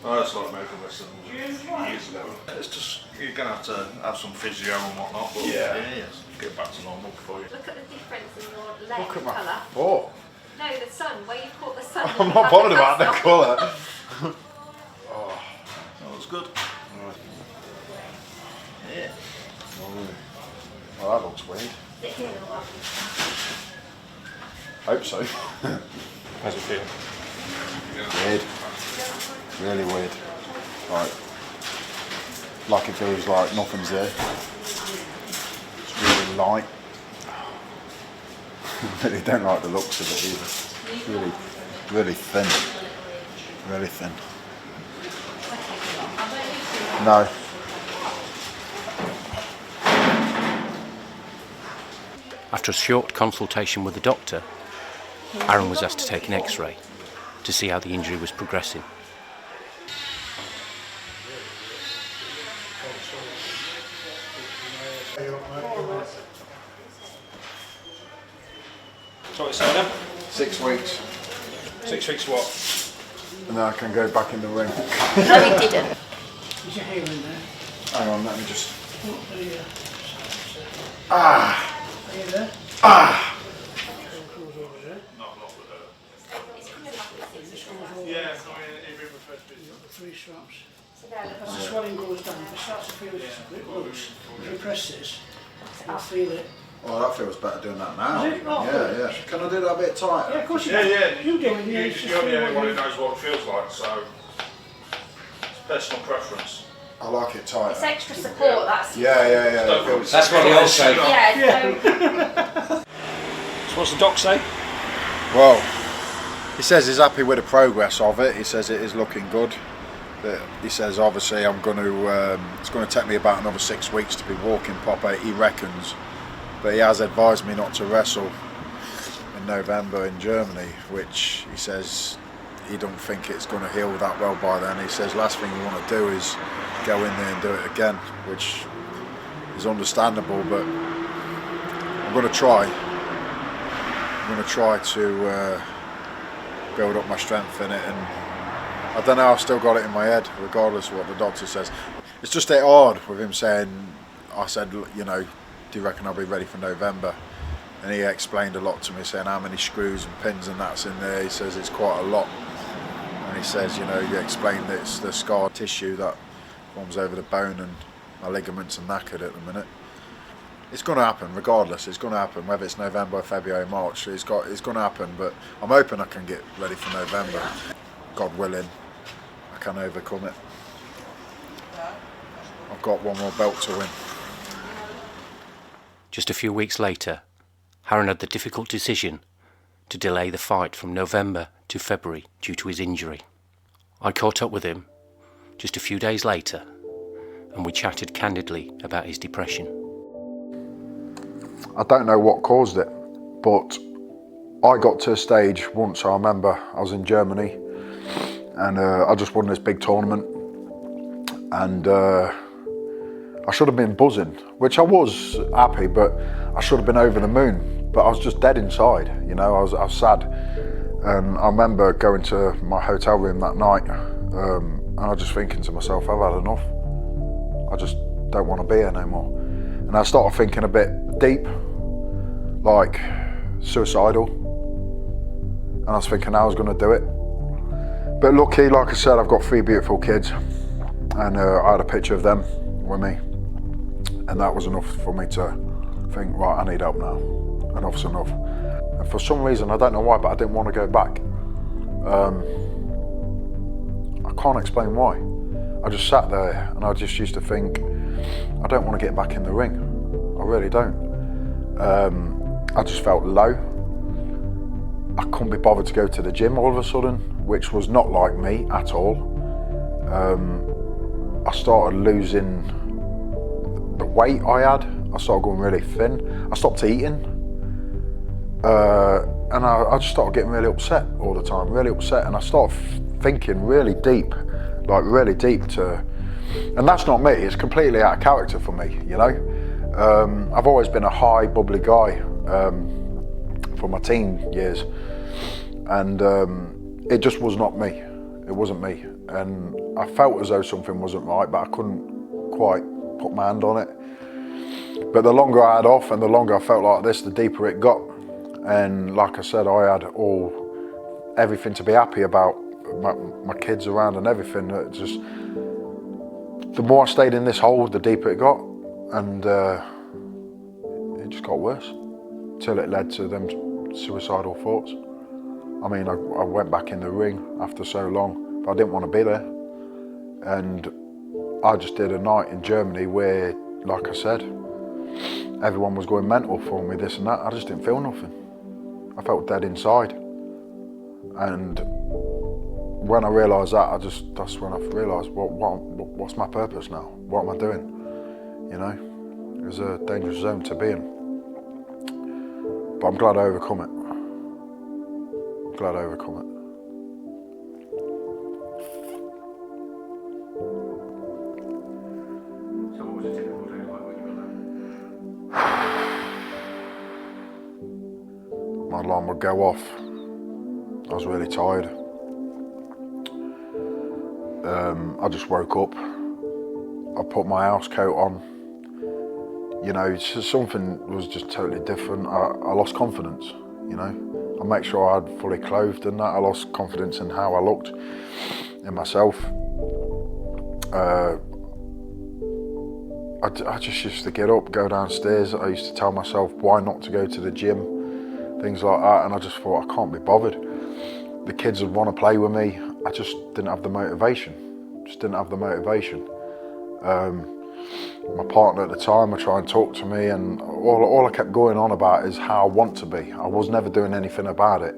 I started American wrestling years ago. It's just, you're going to have to have some physio and whatnot, but yes, get back to normal before you. Look at the difference in your leg Look at my colour. foot. No, the sun, where you've caught the sun. I'm not bothered about the colour. Oh, that was good. Yeah. Well, that looks weird. Hope so. How's it feel? Weird. Really weird. Like it feels like nothing's there. It's really light. I really don't like the looks of it either. It's really, really thin. Really thin. No. After a short consultation with the doctor, Aaron was asked to take an X-ray to see how the injury was progressing. So what you saying then? 6 weeks. 6 weeks what? And then I can go back in the ring. No, he didn't. Is your hair in there? Hang on, let me just... Are you there? Yeah, Three straps. As the swelling goes down, if it starts to feel a bit loose, if you press this, you'll feel it. Oh, that feels better doing that now. Is it? Oh, Yeah. Can I do that a bit tighter? Yeah, of course you Yeah, can. yeah. You do it. You're the only one who knows what it feels like, so it's personal preference. I like it tighter. It's extra support, that's... Yeah. That's what he all say. Yeah, So what's the doc say? Well, he says he's happy with the progress of it. He says it is looking good. But he says obviously it's going to take me about another 6 weeks to be walking proper, he reckons. But he has advised me not to wrestle in November in Germany, which he says he don't think it's going to heal that well by then. He says last thing you want to do is go in there and do it again, which is understandable, but I'm going to try. I'm going to try to build up my strength in it, and I don't know, I've still got it in my head regardless of what the doctor says. It's just a bit odd with him saying, I said, you know, do you reckon I'll be ready for November? And he explained a lot to me, saying how many screws and pins and that's in there. He says it's quite a lot, and he says, you know, you explained that it's the scar tissue that forms over the bone, and my ligaments are knackered at the minute. It's going to happen regardless. It's going to happen whether it's November, February, March. It's going to happen, but I'm hoping I can get ready for November. God willing, I can overcome it. I've got one more belt to win. Just a few weeks later, Aaron had the difficult decision to delay the fight from November to February due to his injury. I caught up with him just a few days later, and we chatted candidly about his depression. I don't know what caused it, but I got to a stage once, I remember I was in Germany, and I just won this big tournament, and I should have been buzzing, which I was happy, but I should have been over the moon, but I was just dead inside, you know, I was sad. And I remember going to my hotel room that night, and I was just thinking to myself, I've had enough. I just don't want to be here no more. And I started thinking a bit deep, like suicidal. And I was thinking I was going to do it. But lucky, like I said, I've got 3 beautiful kids, and I had a picture of them with me. And that was enough for me to think, right, I need help now. Enough's enough. And for some reason, I don't know why, but I didn't want to go back. I can't explain why. I just sat there and I just used to think, I don't want to get back in the ring. I really don't. I just felt low. I couldn't be bothered to go to the gym all of a sudden, which was not like me at all. I started losing the weight I had. I started going really thin. I stopped eating. And I just started getting really upset all the time, really upset. And I started thinking really deep, like really deep to, and that's not me, it's completely out of character for me, you know. I've always been a high, bubbly guy for my teen years. And it just was not me, it wasn't me. And I felt as though something wasn't right, but I couldn't quite put my hand on it. But the longer I had off and the longer I felt like this, the deeper it got. And like I said, I had everything to be happy about, my kids around and everything. It just, the more I stayed in this hole, the deeper it got. And it just got worse, till it led to them suicidal thoughts. I mean, I went back in the ring after so long, but I didn't want to be there. And I just did a night in Germany where, like I said, everyone was going mental for me, this and that. I just didn't feel nothing. I felt dead inside. And when I realised that, that's when I realised, what's my purpose now? What am I doing? You know, it was a dangerous zone to be in. But I'm glad I overcome it. I'm glad I overcome it. So what was a typical day like when you were there? My alarm would go off. I was really tired. I just woke up. I put my house coat on. You know, something was just totally different. I lost confidence, you know. I made sure I had fully clothed and that. I lost confidence in how I looked, in myself. I just used to get up, go downstairs. I used to tell myself why not to go to the gym, things like that. And I just thought, I can't be bothered. The kids would want to play with me. I just didn't have the motivation. Just didn't have the motivation. My partner at the time would try and talk to me, and all I kept going on about is how I want to be. I was never doing anything about it.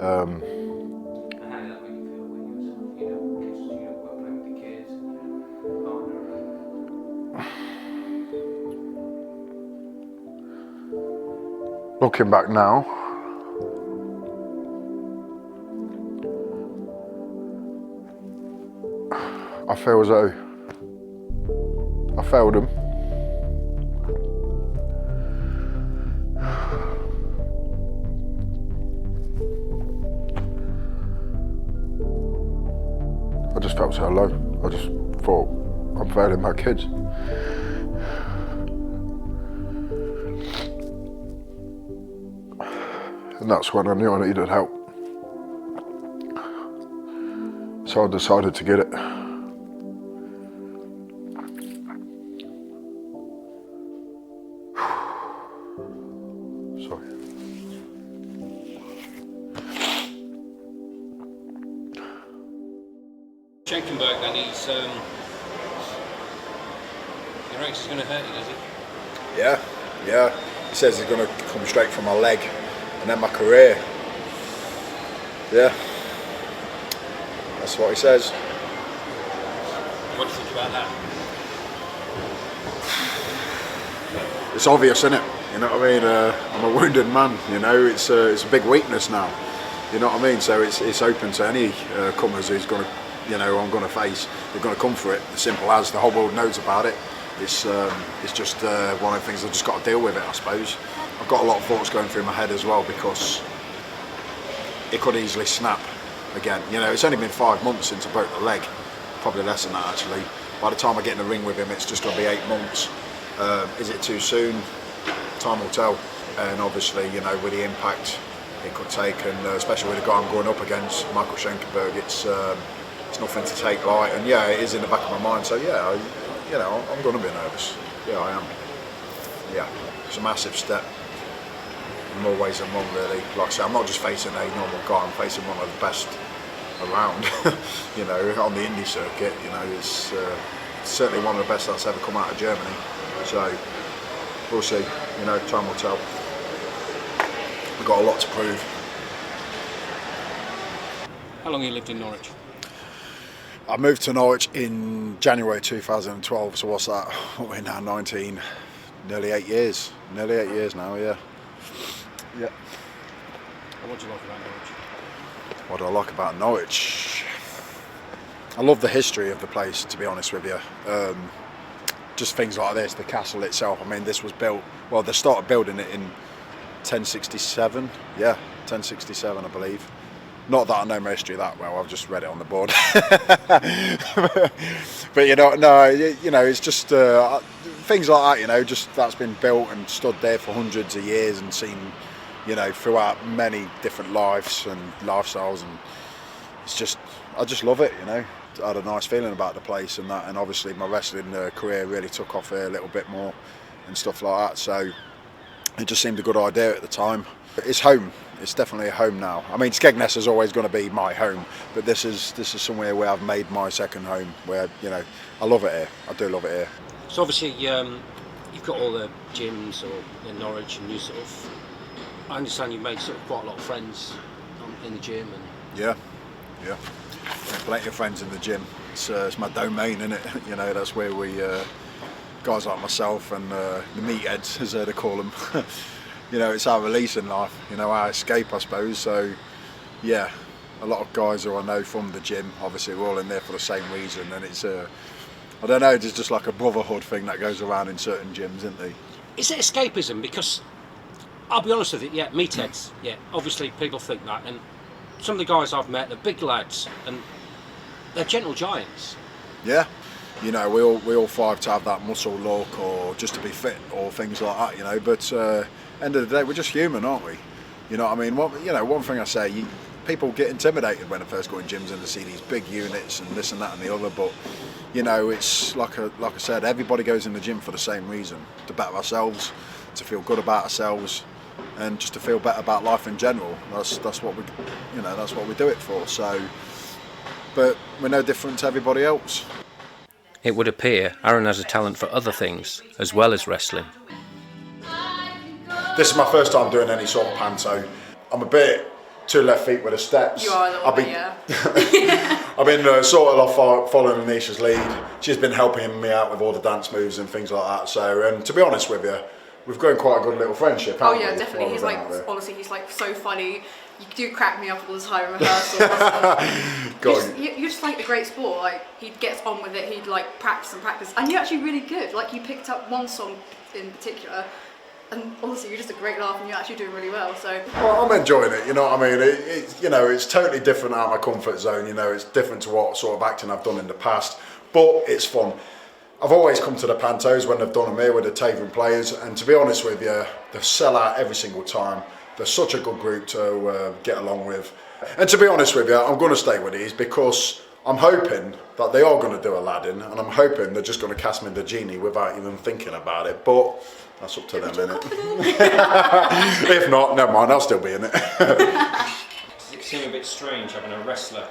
How did that make you feel when you were playing with the kids, partner? Looking back now, I feel as though I failed them. I just felt so low. I just thought, I'm failing my kids. And that's when I knew I needed help. So I decided to get it. Sorry. Schenkenberg, then he's your ex is going to hurt you, does he? Yeah. He says he's going to come straight from my leg and then my career. Yeah. That's what he says. What do you think about that? It's obvious, isn't it? You know what I mean? I'm a wounded man. You know, it's a big weakness now. You know what I mean? So it's open to any comers who's going to, you know, I'm going to face. They're going to come for it. As simple as, the whole world knows about it. It's just one of the things I've just got to deal with it, I suppose. I've got a lot of thoughts going through my head as well, because it could easily snap again. You know, it's only been 5 months since I broke the leg, probably less than that actually. by the time I get in the ring with him, it's just going to be 8 months. Is it too soon? Time will tell. And obviously, you know, with the impact it could take, and especially with the guy I'm going up against, Michael Schenkenberg, it's nothing to take light. And yeah, it is in the back of my mind. So yeah, you know, I'm going to be nervous. Yeah, I am. Yeah, it's a massive step in more ways than one, really. Like I say, I'm not just facing a normal guy, I'm facing one of the best around, you know, on the indie circuit. You know, it's certainly one of the best that's ever come out of Germany. So we'll see, you know, time will tell. We've got a lot to prove. How long have you lived in Norwich? I moved to Norwich in January 2012, so what's that? What, we're now 19, nearly 8 years. Nearly 8 years now, yeah. Yeah. And what do you like about Norwich? What do I like about Norwich? I love the history of the place, to be honest with you. Just things like this, the castle itself. I mean, this was built, well, they started building it in 1067. Yeah, 1067, I believe. Not that I know my history that well, I've just read it on the board. But you know, no, you know, it's just things like that, you know, just that's been built and stood there for hundreds of years and seen, you know, throughout many different lives and lifestyles, and it's just, I just love it, you know. I had a nice feeling about the place and that, and obviously my wrestling career really took off here a little bit more and stuff like that, so it just seemed a good idea at the time. It's home. It's definitely a home now. I mean, Skegness is always going to be my home, but this is somewhere where I've made my second home. Where, you know, I love it here. I do love it here. So obviously, you've got all the gyms in Norwich, and you sort of, I understand you made sort of quite a lot of friends in the gym. And yeah. Plenty of friends in the gym. It's my domain, isn't it? You know, that's where we guys like myself and the meatheads, as they call them. You know, it's our release in life, you know, our escape, I suppose. So, yeah, a lot of guys who I know from the gym, obviously we're all in there for the same reason, and it's I don't know, there's just like a brotherhood thing that goes around in certain gyms, isn't there? is it escapism? Because I'll be honest with you, yeah, meatheads, yeah, obviously people think that, and some of the guys I've met, they're big lads, and they're gentle giants. Yeah. You know, we all fight to have that muscle look or just to be fit or things like that, you know, but end of the day, we're just human, aren't we? You know what I mean? One thing I say, people get intimidated when they first go in gyms and they see these big units and this and that and the other, but, you know, it's like I said, everybody goes in the gym for the same reason, to better ourselves, to feel good about ourselves, and just to feel better about life in general. That's what we, you know, that's what we do it for, so, but we're no different to everybody else. It would appear Aaron has a talent for other things as well as wrestling. This is my first time doing any sort of panto. I'm a bit too left feet with the steps. You are a little bit, yeah. I've been sort of following Anisha's lead. She's been helping me out with all the dance moves and things like that. So, and to be honest with you, we've grown quite a good little friendship. Oh yeah, definitely. He's like, honestly, he's like so funny. You do crack me up all the time in rehearsals. You're just like a great sport. Like, he gets on with it. He'd like practice, and you're actually really good. Like, you picked up one song in particular, and honestly, you're just a great laugh, and you're actually doing really well. So well, I'm enjoying it. You know what I mean? You know, it's totally different out of my comfort zone. You know, it's different to what sort of acting I've done in the past, but it's fun. I've always come to the pantos when they've done them here with the Tavern players, and to be honest with you, they sell out every single time. They're such a good group to get along with. And to be honest with you, I'm going to stay with these because I'm hoping that they are going to do Aladdin, and I'm hoping they're just going to cast me the genie without even thinking about it. But that's up to them, innit? If not, never mind, I'll still be in it. Does it seem a bit strange having a wrestler?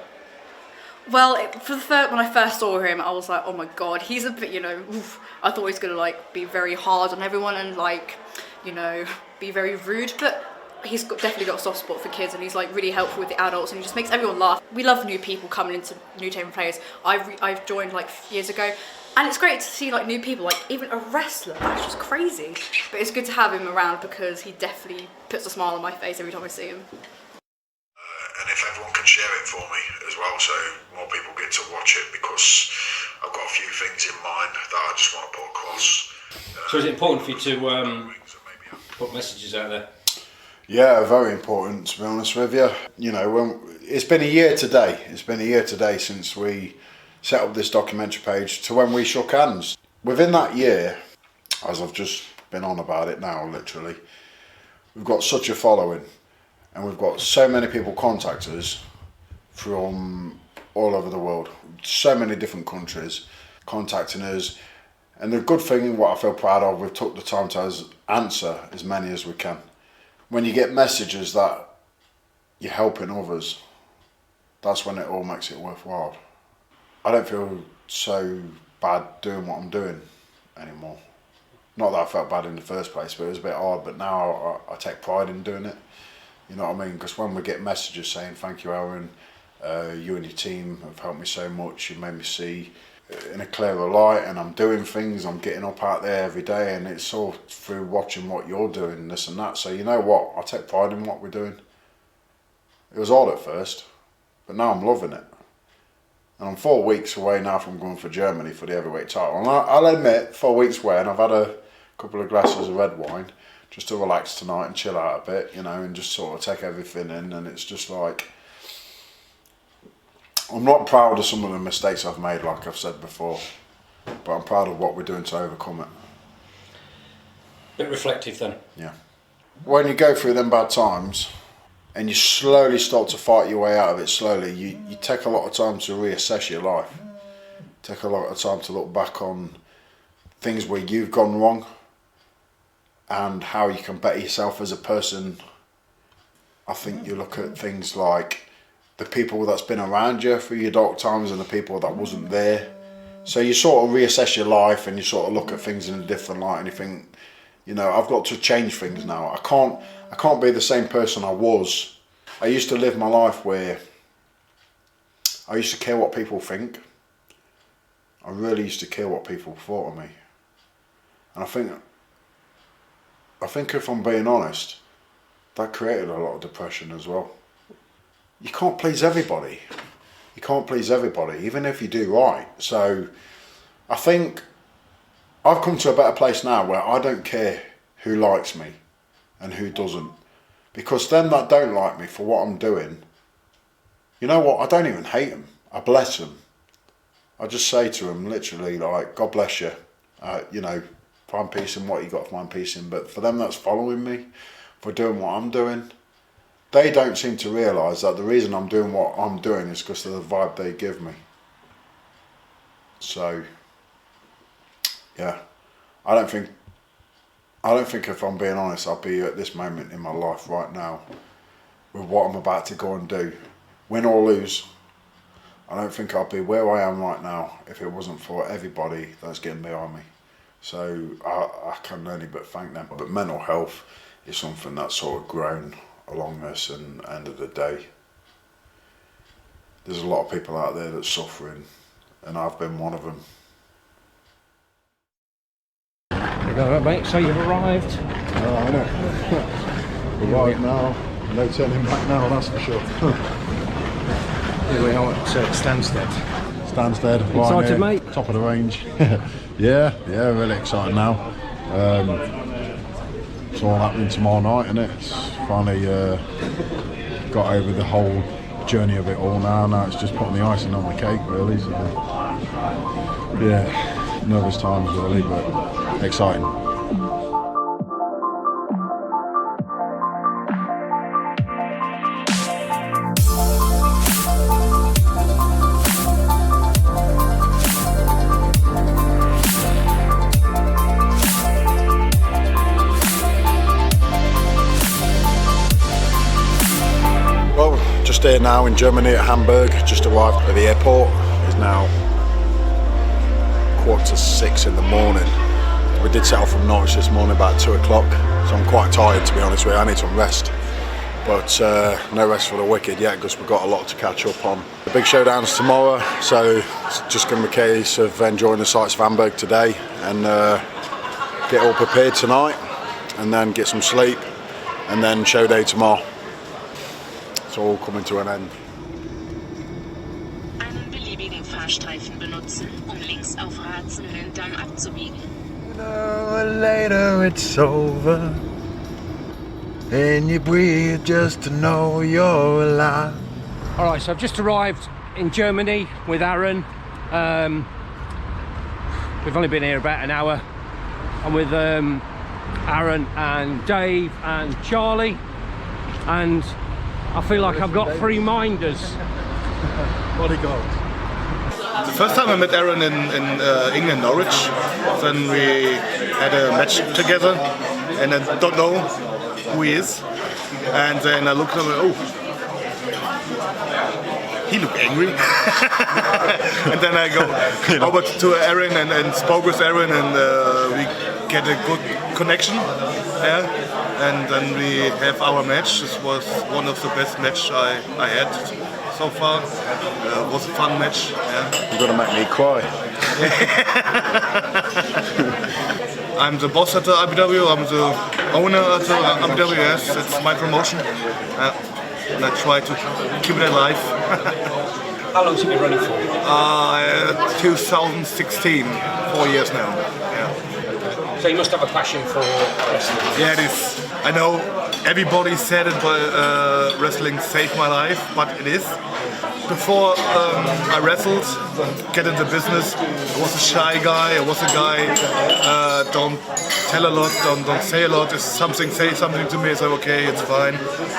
well, when I first saw him, I was like, oh my god, he's a bit, you know, oof. I thought he was gonna like be very hard on everyone and like, you know, be very rude, but he's definitely got a soft spot for kids, and he's like really helpful with the adults, and he just makes everyone laugh. We love new people coming into New Tavern Players. I've joined like years ago, and it's great to see like new people, like even a wrestler. That's just crazy. But it's good to have him around because he definitely puts a smile on my face every time I see him. And if everyone can share it for me as well, so more people get to watch it, because I've got a few things in mind that I just want to put across. So is it important for you to put messages out there? Yeah, very important, to be honest with you. You know, it's been a year today. It's been a year today since we set up this documentary page to when we shook hands. Within that year, as I've just been on about it now, literally, we've got such a following, and we've got so many people contact us from all over the world, so many different countries contacting us. And the good thing, what I feel proud of, we've took the time to answer as many as we can. When you get messages that you're helping others, that's when it all makes it worthwhile. I don't feel so bad doing what I'm doing anymore. Not that I felt bad in the first place, but it was a bit hard, but now I take pride in doing it. You know what I mean? Because when we get messages saying, thank you, Aaron, you and your team have helped me so much, you made me see in a clearer light, and I'm doing things, I'm getting up out there every day, and it's all through watching what you're doing, this and that. So you know what, I take pride in what we're doing. It was hard at first, but now I'm loving it. And I'm 4 weeks away now from going for Germany for the heavyweight title. And I'll admit, 4 weeks away, and I've had a couple of glasses of red wine just to relax tonight and chill out a bit, you know, and just sort of take everything in. And it's just like, I'm not proud of some of the mistakes I've made, like I've said before, but I'm proud of what we're doing to overcome it. Bit reflective then. Yeah. When you go through them bad times, and you slowly start to fight your way out of it slowly, you take a lot of time to reassess your life. Take a lot of time to look back on things where you've gone wrong and how you can better yourself as a person. I think you look at things like the people that's been around you through your dark times and the people that wasn't there. So you sort of reassess your life and you sort of look at things in a different light, and you think, you know, I've got to change things now. I can't be the same person I was. I used to live my life where I used to care what people think. I really used to care what people thought of me. And I think if I'm being honest, that created a lot of depression as well. You can't please everybody. You can't please everybody, even if you do right. So I think I've come to a better place now where I don't care who likes me and who doesn't. Because them that don't like me for what I'm doing, you know what, I don't even hate them. I bless them. I just say to them literally, like, God bless you. You know, find peace in what you got to find peace in. But for them that's following me, for doing what I'm doing, they don't seem to realise that the reason I'm doing what I'm doing is because of the vibe they give me. So, yeah, I don't think if I'm being honest, I'll be at this moment in my life right now with what I'm about to go and do, win or lose. I don't think I'd be where I am right now if it wasn't for everybody that's getting behind me. So I can only but thank them. But mental health is something that's sort of grown along this, and at the end of the day, there's a lot of people out there that's suffering, and I've been one of them. There you go, mate. So you've arrived. I know. Arrived now. No turning back now, that's for sure. Here we are at Stansted. Stansted, Excited, right mate? Top of the range. yeah, really excited now. It's all happening tomorrow night, isn't it? It's finally got over the whole journey of it all now. Now it's just putting the icing on the cake, really. So, yeah, nervous times really, but exciting. Just here now in Germany at Hamburg, just arrived at the airport. It's now 6:15 in the morning. We did set off from Norwich this morning about 2 o'clock, so I'm quite tired, to be honest with you. I need some rest, but no rest for the wicked yet, because we've got a lot to catch up on. The big showdown's tomorrow, so it's just going to be a case of enjoying the sights of Hamburg today and get all prepared tonight, and then get some sleep, and then show day tomorrow. It's all coming to an end. Einen beliebigen Fahrstreifen benutzen, links auf Ratzenlünd dann abzubiegen. Later it's over, and you breathe just to know you're alive. All right, so I've just arrived in Germany with Aaron. We've only been here about an hour. I'm with Aaron and Dave and Charlie, and I feel like I've got 3 minders. Bodyguard. The first time I met Aaron in England, Norwich, then we had a match together, and I don't know who he is. And then I looked at him and oh, he looked angry. And then I go over to Aaron and spoke with Aaron, and we get a good connection. Yeah. And then we have our match. This was one of the best matches I had so far. It was a fun match. Yeah. You're gonna make me cry. I'm the boss at the IBW, I'm the owner at the IBW, yes, it's my promotion. And I try to keep it alive. How long has it been running for? 2016, 4 years now. Yeah. So you must have a passion for wrestling. Yeah, it is. I know everybody said it, but wrestling saved my life, but it is. Before I wrestled, get into business, I was a shy guy. I was a guy, don't tell a lot, don't say a lot. If something, say something to me, I say okay, it's fine.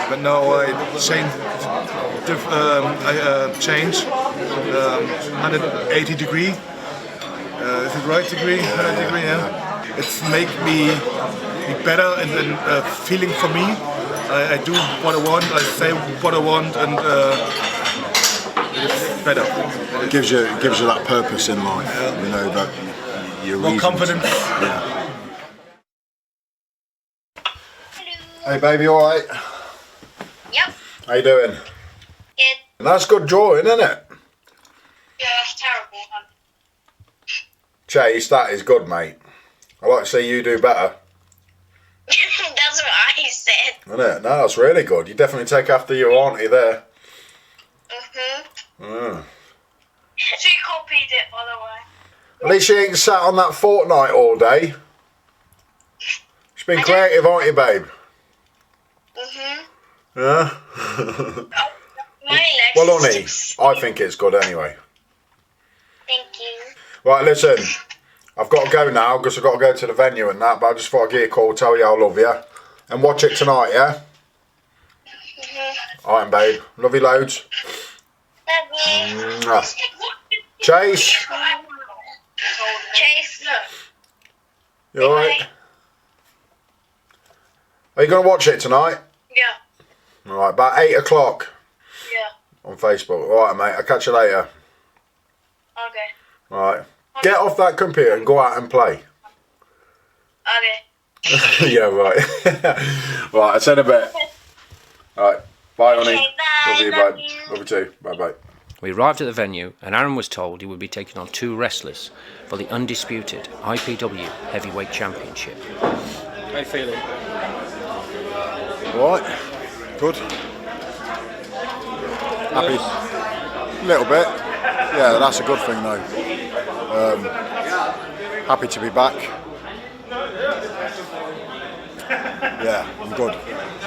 But now I change 180 degree. Is it right degree? 180 degree, yeah. It's make me be better and feeling for me. I do what I want, I say what I want, and it's better. It gives you that purpose in life. Yeah. You know that your more reasons. confidence. Yeah. Hey baby, all right? Yep. How you doing? Good. That's good drawing, isn't it? Yeah, that's terrible, man. Chase, that is good, mate. I like to see you do better. That's what I said. Isn't it? No, that's really good. You definitely take after your auntie there. She copied it, by the way. At least she ain't sat on that Fortnite all day. She's been creative, aren't you, babe? Yeah? Well, honey, I think it's good anyway. Thank you. Right, listen. I've got to go now because I've got to go to the venue and that, but I just thought I'd give you a call, tell you I love you. And watch it tonight, yeah? Alright, babe. Love you loads. Love you. Chase? Chase. You alright? Are you going to watch it tonight? Yeah. Alright, about 8 o'clock Yeah. on Facebook. Alright, mate. I'll catch you later. Okay. Alright. Get off that computer and go out and play. Okay. Yeah, right. Right, I'll send a bit. Alright. Bye, honey. Okay, bye. Love you, Love babe. you. Love you too. Bye-bye. We arrived at the venue and Aaron was told he would be taking on 2 wrestlers for the undisputed IPW Heavyweight Championship. How are you feeling? Alright. Good. Happy. A little bit. Yeah, that's a good thing though. Happy to be back. Yeah, I'm good. I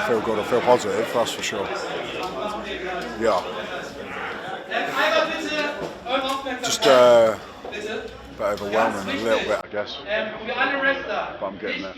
feel good. I feel positive, that's for sure. Yeah. Just a bit overwhelming, a little bit, I guess. But I'm getting there.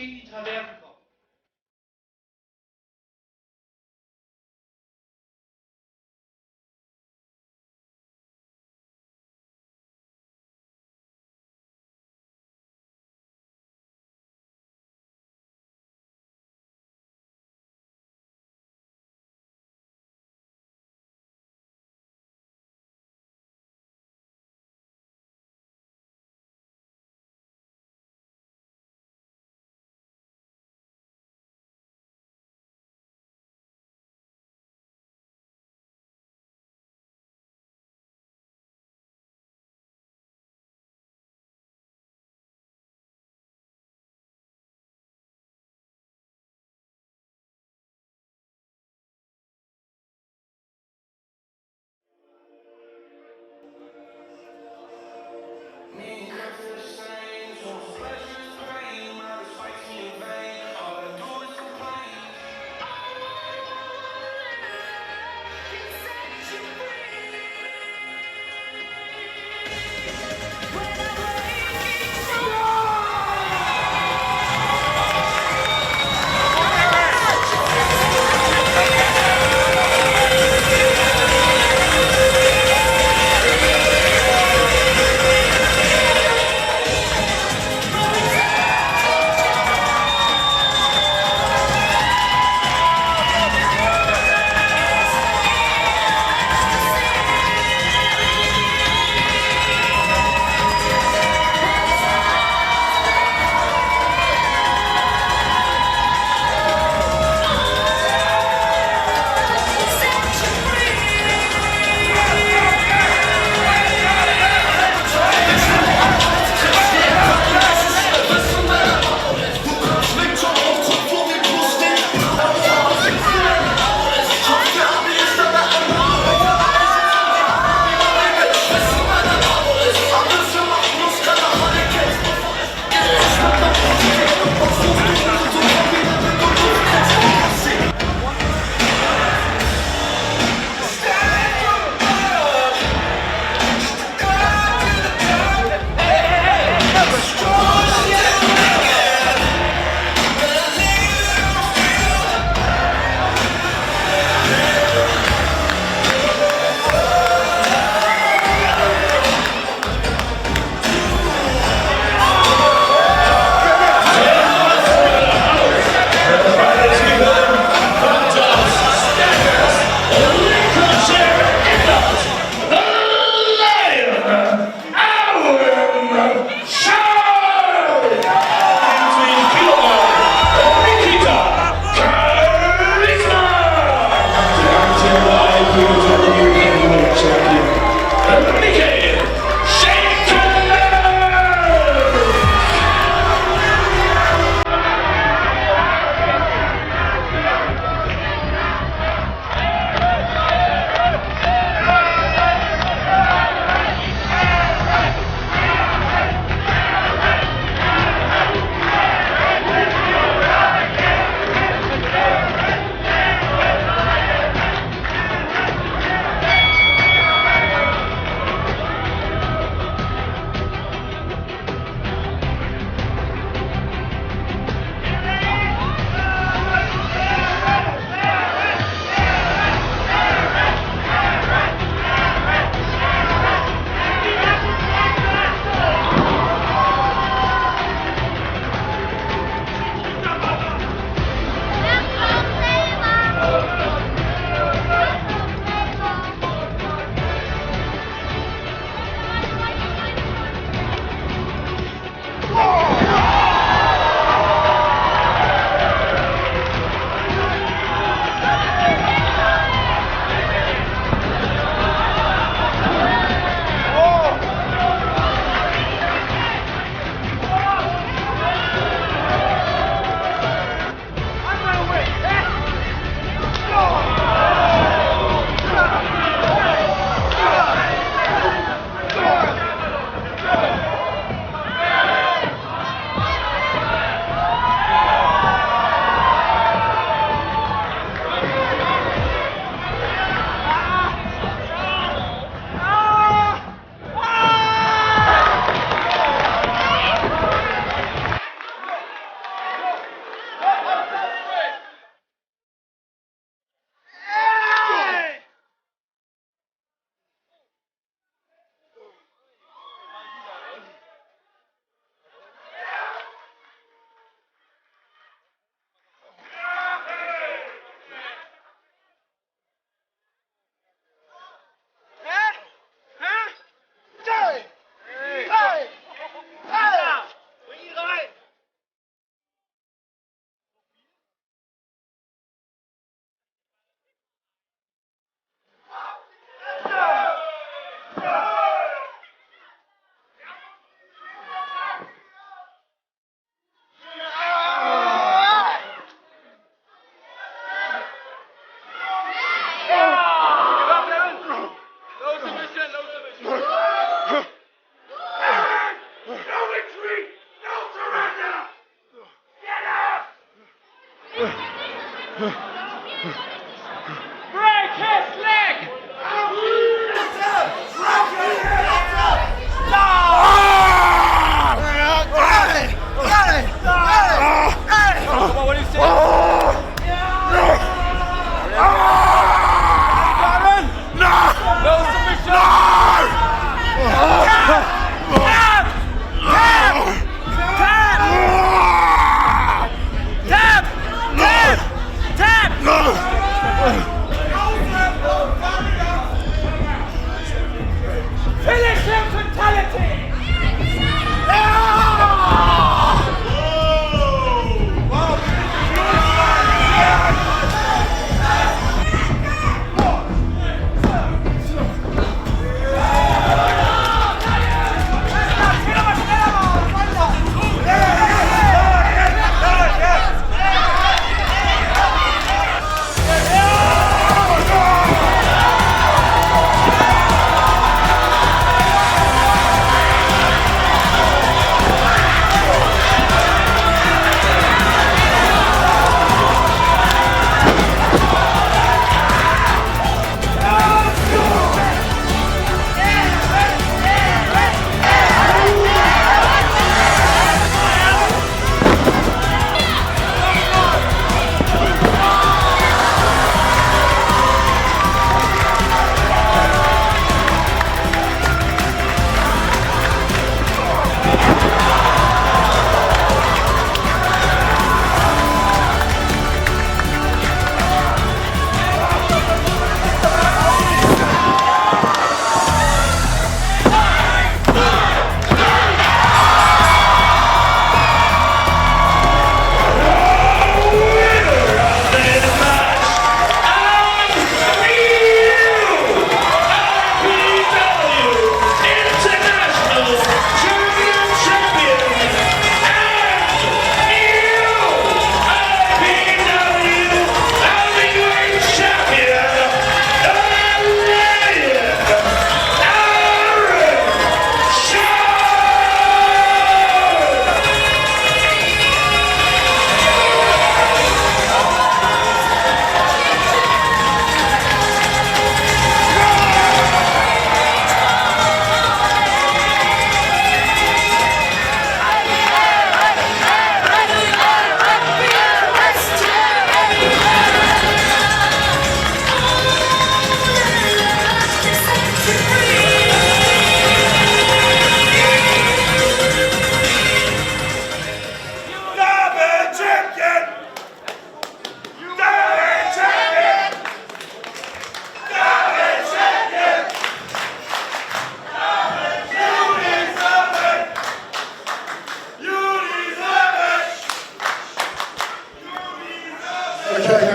Break his leg! Come on, what do you say? No Finish him, fatality!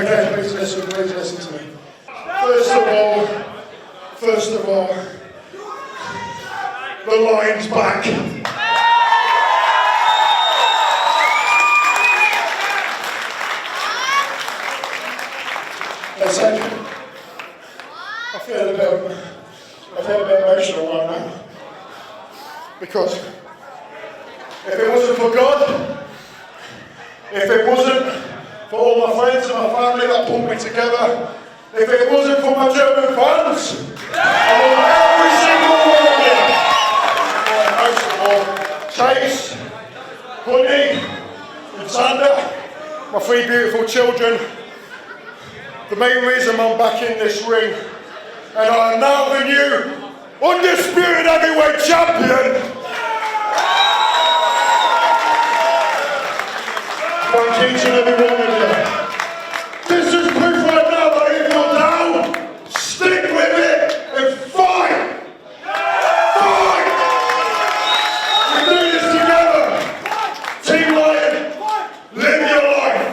Okay, please listen to me. First of all, the lion's back. I said, I feel a bit emotional right now. Because if it wasn't for God, if it wasn't for all my friends and my family that pulled me together, if it wasn't for my German fans, I want every single one of you. Most of all, Chase, Honey, and Sander, my three beautiful children. The main reason I'm back in this ring, and I am now the new undisputed heavyweight champion. Thank each and every one of you. This is proof right now that if you're down, stick with it and fight! Fight! We do this together! Team Lion, live your life!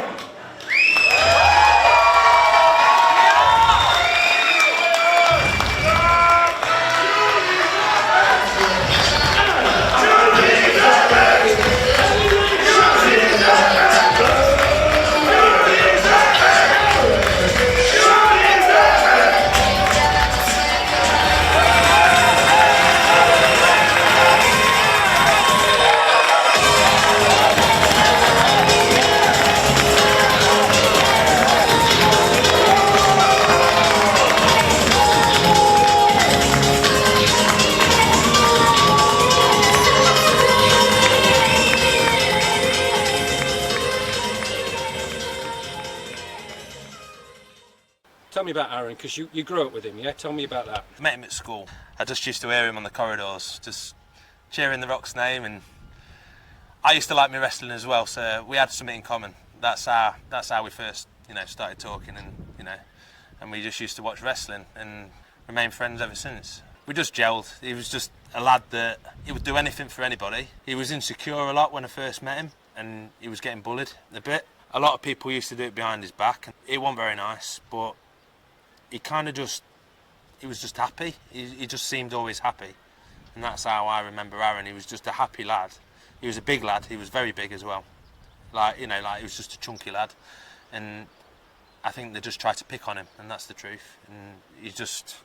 Tell me about Aaron, because you grew up with him, yeah? Tell me about that. I met him at school. I just used to hear him on the corridors, just cheering the Rock's name, and I used to like me wrestling as well, so we had something in common. That's how we first, started talking, and we just used to watch wrestling and remain friends ever since. We just gelled. He was just a lad that he would do anything for anybody. He was insecure a lot when I first met him, and he was getting bullied a bit. A lot of people used to do it behind his back. It wasn't very nice, but he was just happy. He just seemed always happy. And that's how I remember Aaron. He was just a happy lad. He was a big lad. He was very big as well. He was just a chunky lad. And I think they just tried to pick on him, and that's the truth. And he just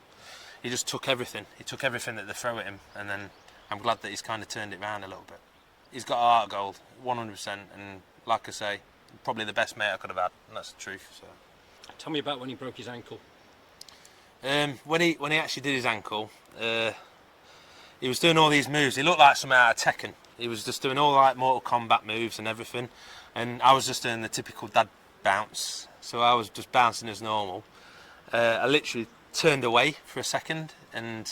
took everything. He took everything that they throw at him, and then I'm glad that he's kind of turned it around a little bit. He's got a heart of gold, 100%, and like I say, probably the best mate I could have had, and that's the truth. So. Tell me about when he broke his ankle. When he actually did his ankle, he was doing all these moves. He looked like something out of Tekken. He was just doing all like Mortal Kombat moves and everything, and I was just doing the typical dad bounce. So I was just bouncing as normal. I literally turned away for a second, and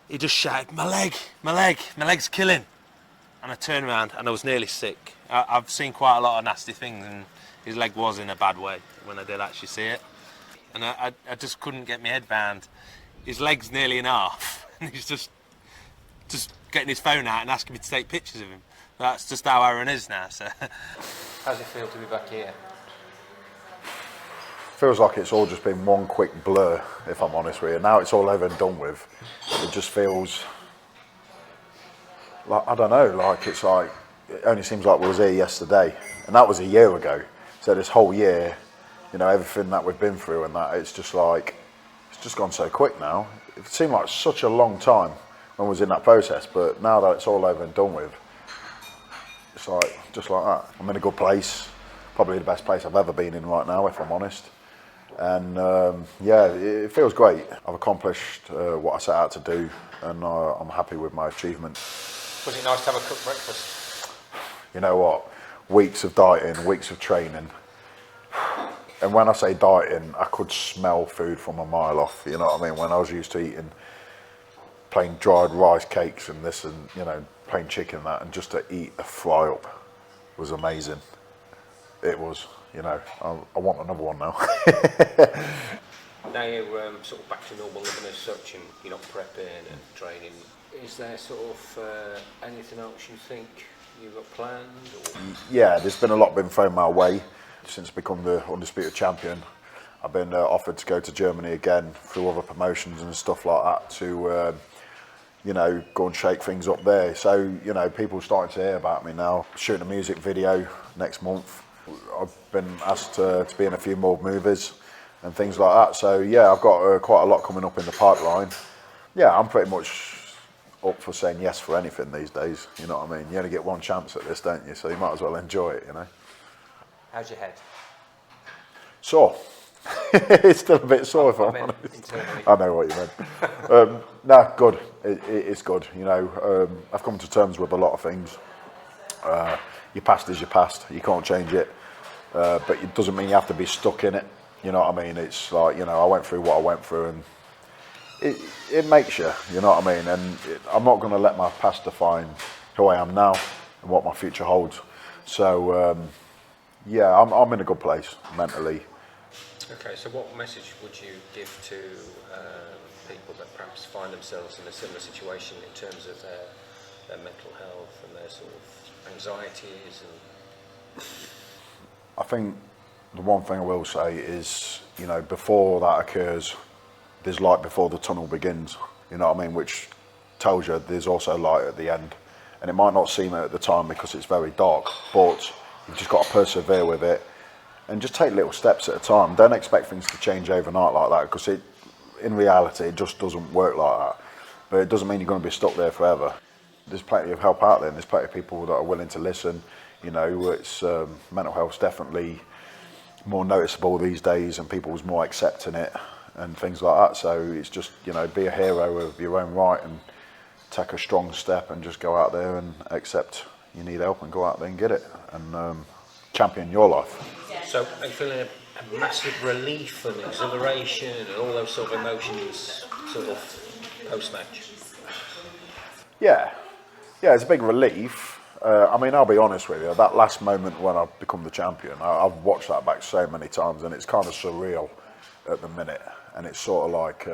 he just shouted, "My leg, my leg, my leg's killing!" And I turned around, and I was nearly sick. I've seen quite a lot of nasty things, and his leg was in a bad way when I did actually see it. And I just couldn't get my head round. His leg's nearly in half, and he's just getting his phone out and asking me to take pictures of him. That's just how Aaron is now. So. How's it feel to be back here? Feels like it's all just been one quick blur, if I'm honest with you. Now it's all over and done with. It just feels like, I don't know, like it's like, it only seems like we was here yesterday, and that was a year ago. So this whole year, everything that we've been through and that, it's just like, it's just gone so quick now. It seemed like such a long time when I was in that process, but now that it's all over and done with, it's like, just like that. I'm in a good place, probably the best place I've ever been in right now, if I'm honest. And yeah, it feels great. I've accomplished what I set out to do, and I'm happy with my achievement. Was it nice to have a cooked breakfast? You know what? Weeks of dieting, weeks of training. And when I say dieting, I could smell food from a mile off, you know what I mean? When I was used to eating plain dried rice cakes and this and, plain chicken and that, and just to eat a fry up was amazing. It was, I want another one now. Now you're sort of back to normal living as such, and you're not prepping and training. Is there sort of anything else you think you've got planned? Or? Yeah, there's been a lot been thrown my way since becoming the undisputed champion. I've been offered to go to Germany again through other promotions and stuff like that to, go and shake things up there. So, people are starting to hear about me now. Shooting a music video next month. I've been asked to be in a few more movies and things like that. So yeah, I've got quite a lot coming up in the pipeline. Yeah, I'm pretty much up for saying yes for anything these days. You know what I mean? You only get one chance at this, don't you? So you might as well enjoy it, How's your head? Sore. It's still a bit sore, if I'm honest. I know what you mean. No, good. It's good. I've come to terms with a lot of things. Your past is your past. You can't change it. But it doesn't mean you have to be stuck in it. You know what I mean? It's like, I went through what I went through, and it makes you, you know what I mean? And I'm not going to let my past define who I am now and what my future holds. So, yeah, I'm in a good place mentally. Okay, so what message would you give to people that perhaps find themselves in a similar situation in terms of their mental health and their sort of anxieties? And I think the one thing I will say is, before that occurs, there's light before the tunnel begins, you know what I mean? Which tells you there's also light at the end. And it might not seem it at the time because it's very dark, but you've just got to persevere with it and just take little steps at a time. Don't expect things to change overnight like that, because in reality, it just doesn't work like that. But it doesn't mean you're going to be stuck there forever. There's plenty of help out there, and there's plenty of people that are willing to listen. It's mental health's definitely more noticeable these days, and people's more accepting it and things like that. So it's just, be a hero of your own right and take a strong step and just go out there and accept you need help and go out there and get it and champion your life. So, are you feeling a massive relief and exhilaration and all those sort of emotions sort of post-match? Yeah, it's a big relief. I mean, I'll be honest with you, that last moment when I've become the champion, I've watched that back so many times, and it's kind of surreal at the minute. And it's sort of like,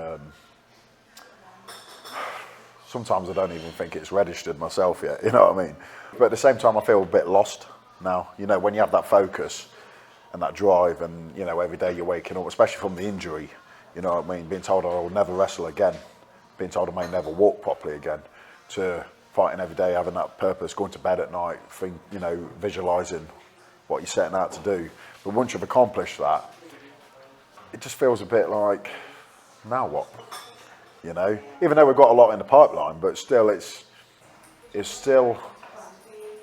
sometimes I don't even think it's registered myself yet, you know what I mean? But at the same time, I feel a bit lost now. You know, when you have that focus and that drive, and, you know, every day you're waking up, especially from the injury, you know what I mean? Being told I'll never wrestle again, being told I may never walk properly again, to fighting every day, having that purpose, going to bed at night, you know, visualising what you're setting out to do. But once you've accomplished that, it just feels a bit like, now what? You know, even though we've got a lot in the pipeline, but still, it's still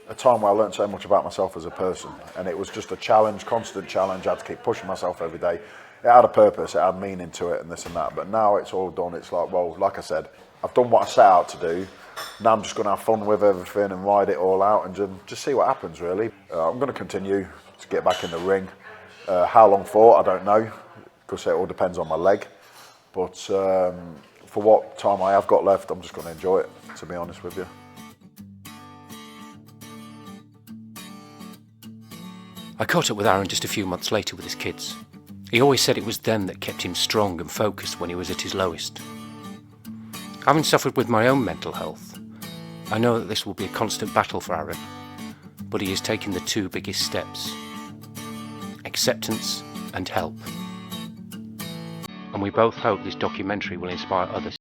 a time where I learned so much about myself as a person, and it was just a challenge, constant challenge. I had to keep pushing myself every day. It had a purpose, it had meaning to it, and this and that. But now it's all done. It's like, well, like I said, I've done what I set out to do. Now I'm just going to have fun with everything and ride it all out and just see what happens, really. I'm going to continue to get back in the ring. How long for, I don't know, because it all depends on my leg. But for what time I have got left, I'm just going to enjoy it, to be honest with you. I caught up with Aaron just a few months later with his kids. He always said it was them that kept him strong and focused when he was at his lowest. Having suffered with my own mental health, I know that this will be a constant battle for Aaron, but he is taking the two biggest steps: acceptance and help. And we both hope this documentary will inspire others.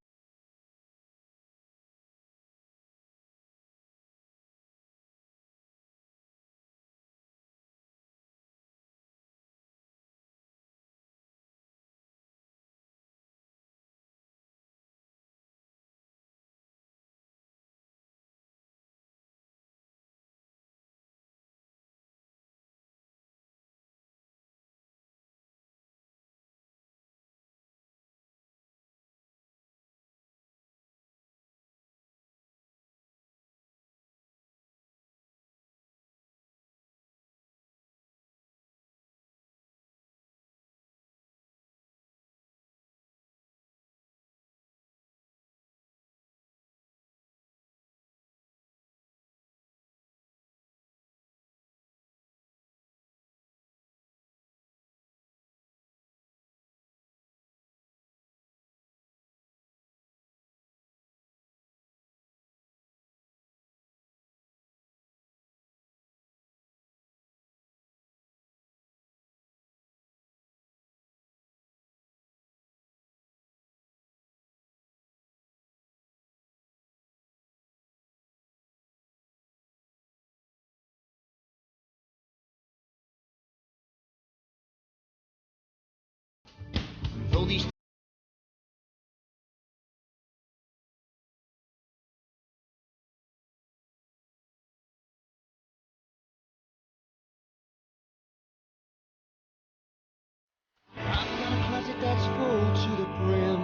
That's full to the brim,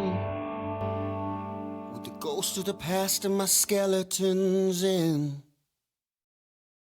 with the ghost of the past and my skeletons in.